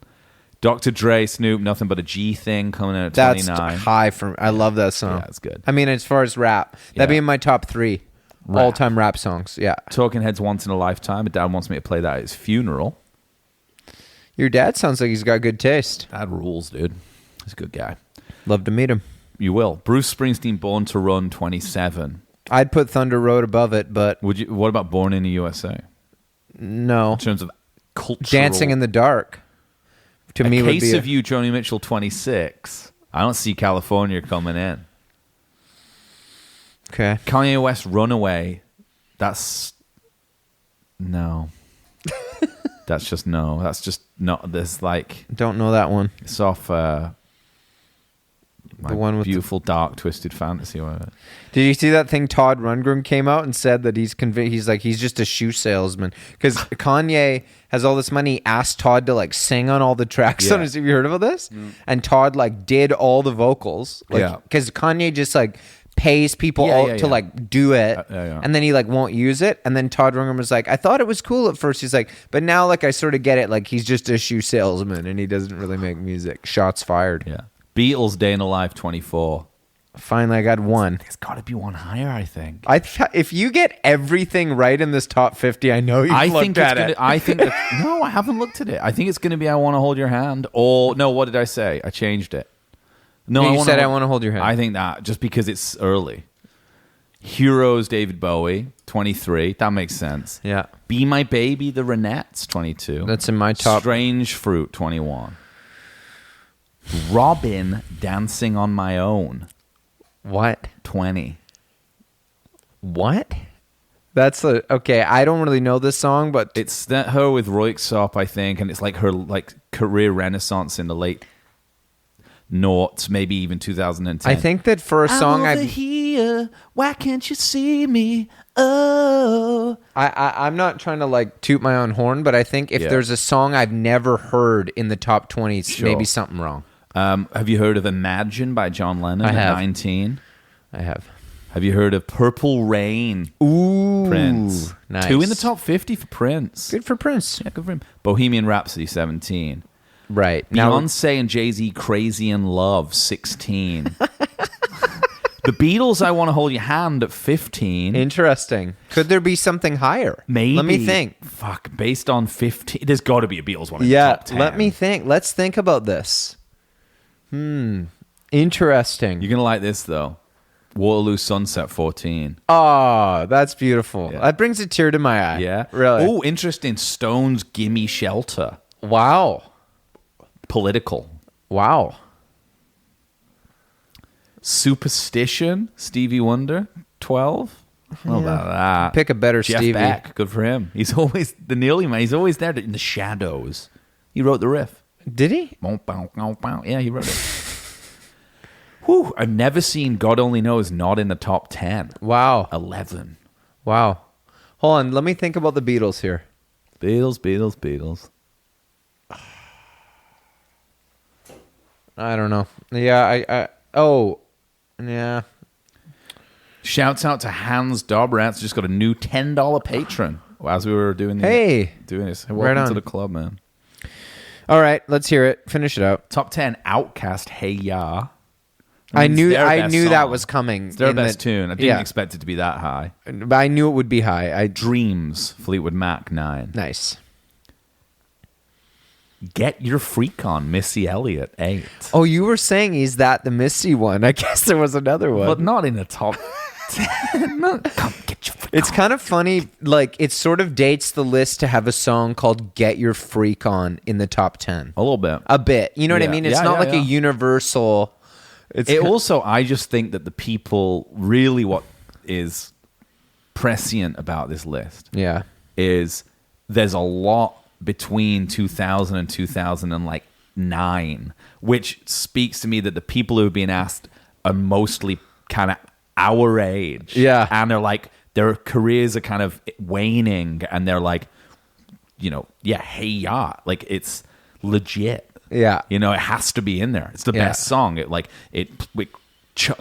Speaker 2: Dr. Dre, Snoop, Nothing But a G Thing coming in at
Speaker 1: That's
Speaker 2: 29.
Speaker 1: high for me. I love that song.
Speaker 2: Yeah, it's good.
Speaker 1: I mean, as far as rap, that'd
Speaker 2: Yeah.
Speaker 1: be in my top 3
Speaker 2: Rap.
Speaker 1: all-time rap songs. Yeah.
Speaker 2: Talking Heads Once in a Lifetime. My dad wants me to play that at his funeral.
Speaker 1: Your dad sounds like he's got good taste.
Speaker 2: Dad rules, dude. He's a good guy.
Speaker 1: Love to meet him.
Speaker 2: You will. Bruce Springsteen, Born to Run, 27.
Speaker 1: I'd put Thunder Road above it, but
Speaker 2: Would you? What about Born in the USA?
Speaker 1: no.
Speaker 2: In terms of cultural.
Speaker 1: Dancing in the Dark. To me,
Speaker 2: A
Speaker 1: would
Speaker 2: Case
Speaker 1: be
Speaker 2: of You, Joni Mitchell, 26. I don't see California coming in.
Speaker 1: Okay.
Speaker 2: Kanye West, Runaway. That's no. That's just no. That's just not. There's like
Speaker 1: Don't know that one.
Speaker 2: it's off. My
Speaker 1: The one with the-
Speaker 2: beautiful dark twisted fantasy.
Speaker 1: Did you see that thing? Todd Rundgren came out and said that he's convinced. He's like he's just a shoe salesman because Kanye has all this money. He asked Todd to like sing on all the tracks.
Speaker 2: Yeah.
Speaker 1: On his, have you heard about this? And Todd like did all the vocals. Like,
Speaker 2: Yeah.
Speaker 1: Because Kanye just like pays people to
Speaker 2: yeah.
Speaker 1: like do it,
Speaker 2: yeah.
Speaker 1: and then he like won't use it. And then Todd Rundgren was like, I thought it was cool at first. He's like, but now like I sort of get it. Like he's just a shoe salesman and he doesn't really make music. Shots fired.
Speaker 2: Yeah. Beatles, Day in the Life, 24.
Speaker 1: Finally, I got one.
Speaker 2: There's got to be one higher, I think.
Speaker 1: If you get everything right in this top 50, I know you've
Speaker 2: I
Speaker 1: looked
Speaker 2: think
Speaker 1: at
Speaker 2: it's
Speaker 1: it.
Speaker 2: gonna, I think that, no, I haven't looked at it. I think it's going to be I Want to Hold Your Hand. Or no, what did I say? I changed it. No,
Speaker 1: You
Speaker 2: Wanna
Speaker 1: said I Want to Hold Your Hand.
Speaker 2: I think that just because it's early. Heroes, David Bowie, 23. That makes sense.
Speaker 1: Yeah.
Speaker 2: Be My Baby, The Ronettes, 22.
Speaker 1: That's in my top.
Speaker 2: Strange Fruit, 21. Robin, Dancing on My Own,
Speaker 1: What?
Speaker 2: 20.
Speaker 1: What? That's okay. I don't really know this song, but
Speaker 2: It's that her with Royksop, I think, and it's like her like career renaissance in the late noughts, maybe even 2010.
Speaker 1: I think that for a song,
Speaker 2: I'm over here. Why can't you see me? Oh,
Speaker 1: I'm not trying to like toot my own horn, but I think if
Speaker 2: Yeah.
Speaker 1: there's a song I've never heard in the top 20,
Speaker 2: Sure.
Speaker 1: maybe something wrong.
Speaker 2: have you heard of Imagine by John Lennon
Speaker 1: I
Speaker 2: at
Speaker 1: have.
Speaker 2: 19?
Speaker 1: I have.
Speaker 2: Have you heard of Purple Rain?
Speaker 1: Ooh,
Speaker 2: Prince.
Speaker 1: nice.
Speaker 2: 2 in the top 50 for Prince.
Speaker 1: Good for Prince.
Speaker 2: Yeah, good for him. Bohemian Rhapsody, 17.
Speaker 1: Right. Now,
Speaker 2: Beyonce and Jay-Z, Crazy in Love, 16. The Beatles, I Want to Hold Your Hand at 15.
Speaker 1: interesting. Could there be something higher?
Speaker 2: Maybe.
Speaker 1: Let me think.
Speaker 2: Fuck, based on 15. There's got to be a Beatles one in the
Speaker 1: Yeah,
Speaker 2: top 10.
Speaker 1: let me think. Let's think about this. Interesting.
Speaker 2: You're going to like this, though. Waterloo Sunset, 14.
Speaker 1: Oh, that's beautiful.
Speaker 2: Yeah.
Speaker 1: That brings a tear to my eye.
Speaker 2: Yeah?
Speaker 1: Really?
Speaker 2: Oh, interesting. Stones, Gimme Shelter.
Speaker 1: Wow.
Speaker 2: Political.
Speaker 1: Wow.
Speaker 2: Superstition, Stevie Wonder, 12. How about that?
Speaker 1: Pick a better
Speaker 2: Jeff
Speaker 1: Stevie.
Speaker 2: Beck, good for him. He's always the Nearly man. He's always there in the shadows. He wrote the riff.
Speaker 1: Did he?
Speaker 2: Yeah, he wrote it. Whew, I've never seen God Only Knows not in the top 10.
Speaker 1: Wow.
Speaker 2: 11.
Speaker 1: Wow. Hold on. Let me think about the Beatles here.
Speaker 2: Beatles.
Speaker 1: I don't know. Yeah, yeah.
Speaker 2: Shouts out to Hans Dobrats. Just got a new $10 patron as we were doing this. Welcome
Speaker 1: Right on.
Speaker 2: to the club, man.
Speaker 1: All right, let's hear it. Finish it out.
Speaker 2: Top 10, Outcast, Hey Ya.
Speaker 1: I knew
Speaker 2: their best
Speaker 1: that
Speaker 2: song.
Speaker 1: was coming.
Speaker 2: It's their
Speaker 1: in
Speaker 2: best
Speaker 1: the-
Speaker 2: tune. I didn't
Speaker 1: yeah.
Speaker 2: expect it to be that high.
Speaker 1: But I knew it would be high.
Speaker 2: Dreams, Fleetwood Mac, 9.
Speaker 1: Nice.
Speaker 2: Get Your Freak On, Missy Elliott, 8.
Speaker 1: Oh, you were saying, is that the Misty one? I guess there was another one.
Speaker 2: But not in the top 10. Come get your freak
Speaker 1: It's
Speaker 2: on.
Speaker 1: kind of funny. Like, it sort of dates the list to have a song called Get Your Freak On in the top 10.
Speaker 2: A little bit.
Speaker 1: A bit. You know what I
Speaker 2: Yeah.
Speaker 1: mean? It's
Speaker 2: Yeah,
Speaker 1: not
Speaker 2: yeah,
Speaker 1: like a
Speaker 2: yeah.
Speaker 1: universal. It's
Speaker 2: It also, I just think that the people, really what is prescient about this list
Speaker 1: yeah.
Speaker 2: is there's a lot between 2000 and 2009, which speaks to me that the people who are being asked are mostly kind of our age.
Speaker 1: Yeah.
Speaker 2: And they're like, their careers are kind of waning and they're like, hey, ya. Like, it's legit.
Speaker 1: Yeah.
Speaker 2: You know, it has to be in there. It's the
Speaker 1: Yeah.
Speaker 2: best song. It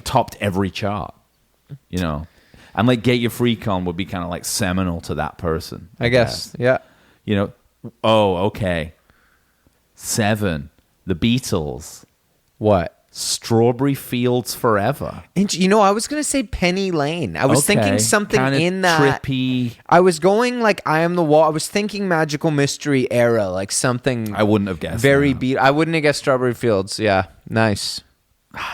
Speaker 2: topped every chart, And like Get Your Freak On would be kind of like seminal to that person.
Speaker 1: I guess. Yeah.
Speaker 2: Okay. 7, The Beatles,
Speaker 1: What?
Speaker 2: Strawberry Fields Forever.
Speaker 1: And I was going to say Penny Lane. I was thinking something
Speaker 2: Kinda
Speaker 1: in that.
Speaker 2: trippy.
Speaker 1: I was going like I Am the Wall. I was thinking Magical Mystery era, like something
Speaker 2: I wouldn't have guessed.
Speaker 1: very
Speaker 2: that.
Speaker 1: beat. I wouldn't have guessed Strawberry Fields. Yeah. Nice.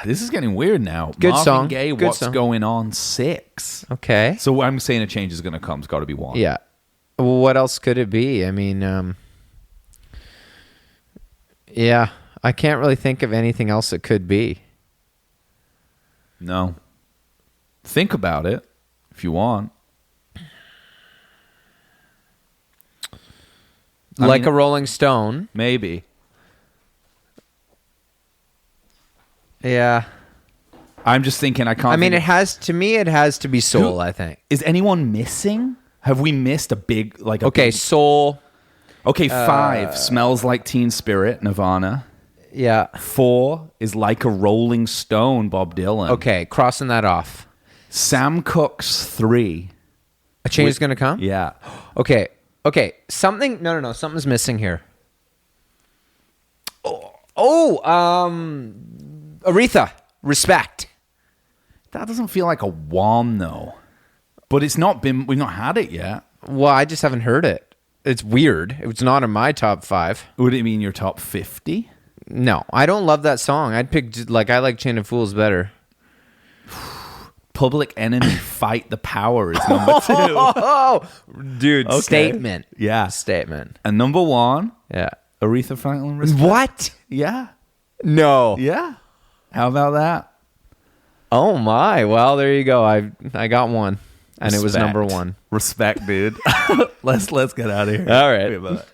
Speaker 2: This is getting weird now.
Speaker 1: Good
Speaker 2: Marvin
Speaker 1: song.
Speaker 2: Gaye,
Speaker 1: Good
Speaker 2: What's
Speaker 1: song.
Speaker 2: Going On, 6.
Speaker 1: Okay.
Speaker 2: So I'm saying a change is going to come. It's got to be 1.
Speaker 1: Yeah. What else could it be? I mean, yeah, I can't really think of anything else it could be.
Speaker 2: No. Think about it if you want.
Speaker 1: Like a Rolling Stone.
Speaker 2: Maybe.
Speaker 1: Yeah.
Speaker 2: I'm just thinking I can't.
Speaker 1: I mean,
Speaker 2: think
Speaker 1: it has to be Soul,
Speaker 2: Who-
Speaker 1: I think.
Speaker 2: Is anyone missing? Have we missed a big
Speaker 1: Okay, Soul.
Speaker 2: Okay, 5 Smells Like Teen Spirit, Nirvana.
Speaker 1: Yeah.
Speaker 2: 4 is Like a Rolling Stone, Bob Dylan.
Speaker 1: Okay, crossing that off.
Speaker 2: Sam Cooke's 3.
Speaker 1: A change is going to come?
Speaker 2: Yeah.
Speaker 1: Okay. Something no, something's missing here. Aretha, Respect.
Speaker 2: That doesn't feel like a one though. But we've not had it yet.
Speaker 1: Well, I just haven't heard it. It's weird. It's not in my top 5.
Speaker 2: Would it mean your top 50?
Speaker 1: No, I don't love that song. I'd pick I like Chain of Fools better.
Speaker 2: Public Enemy Fight the Power is number 2.
Speaker 1: Oh, dude,
Speaker 2: Okay.
Speaker 1: statement.
Speaker 2: Yeah.
Speaker 1: Statement.
Speaker 2: And number 1,
Speaker 1: Yeah.
Speaker 2: Aretha Franklin Respect.
Speaker 1: What?
Speaker 2: Yeah.
Speaker 1: No.
Speaker 2: Yeah. How about that?
Speaker 1: Oh my. Well, there you go. I got one, and it was
Speaker 2: Respect.
Speaker 1: number 1.
Speaker 2: Respect, dude. Let's get out of here.
Speaker 1: All right.
Speaker 2: Wait a minute.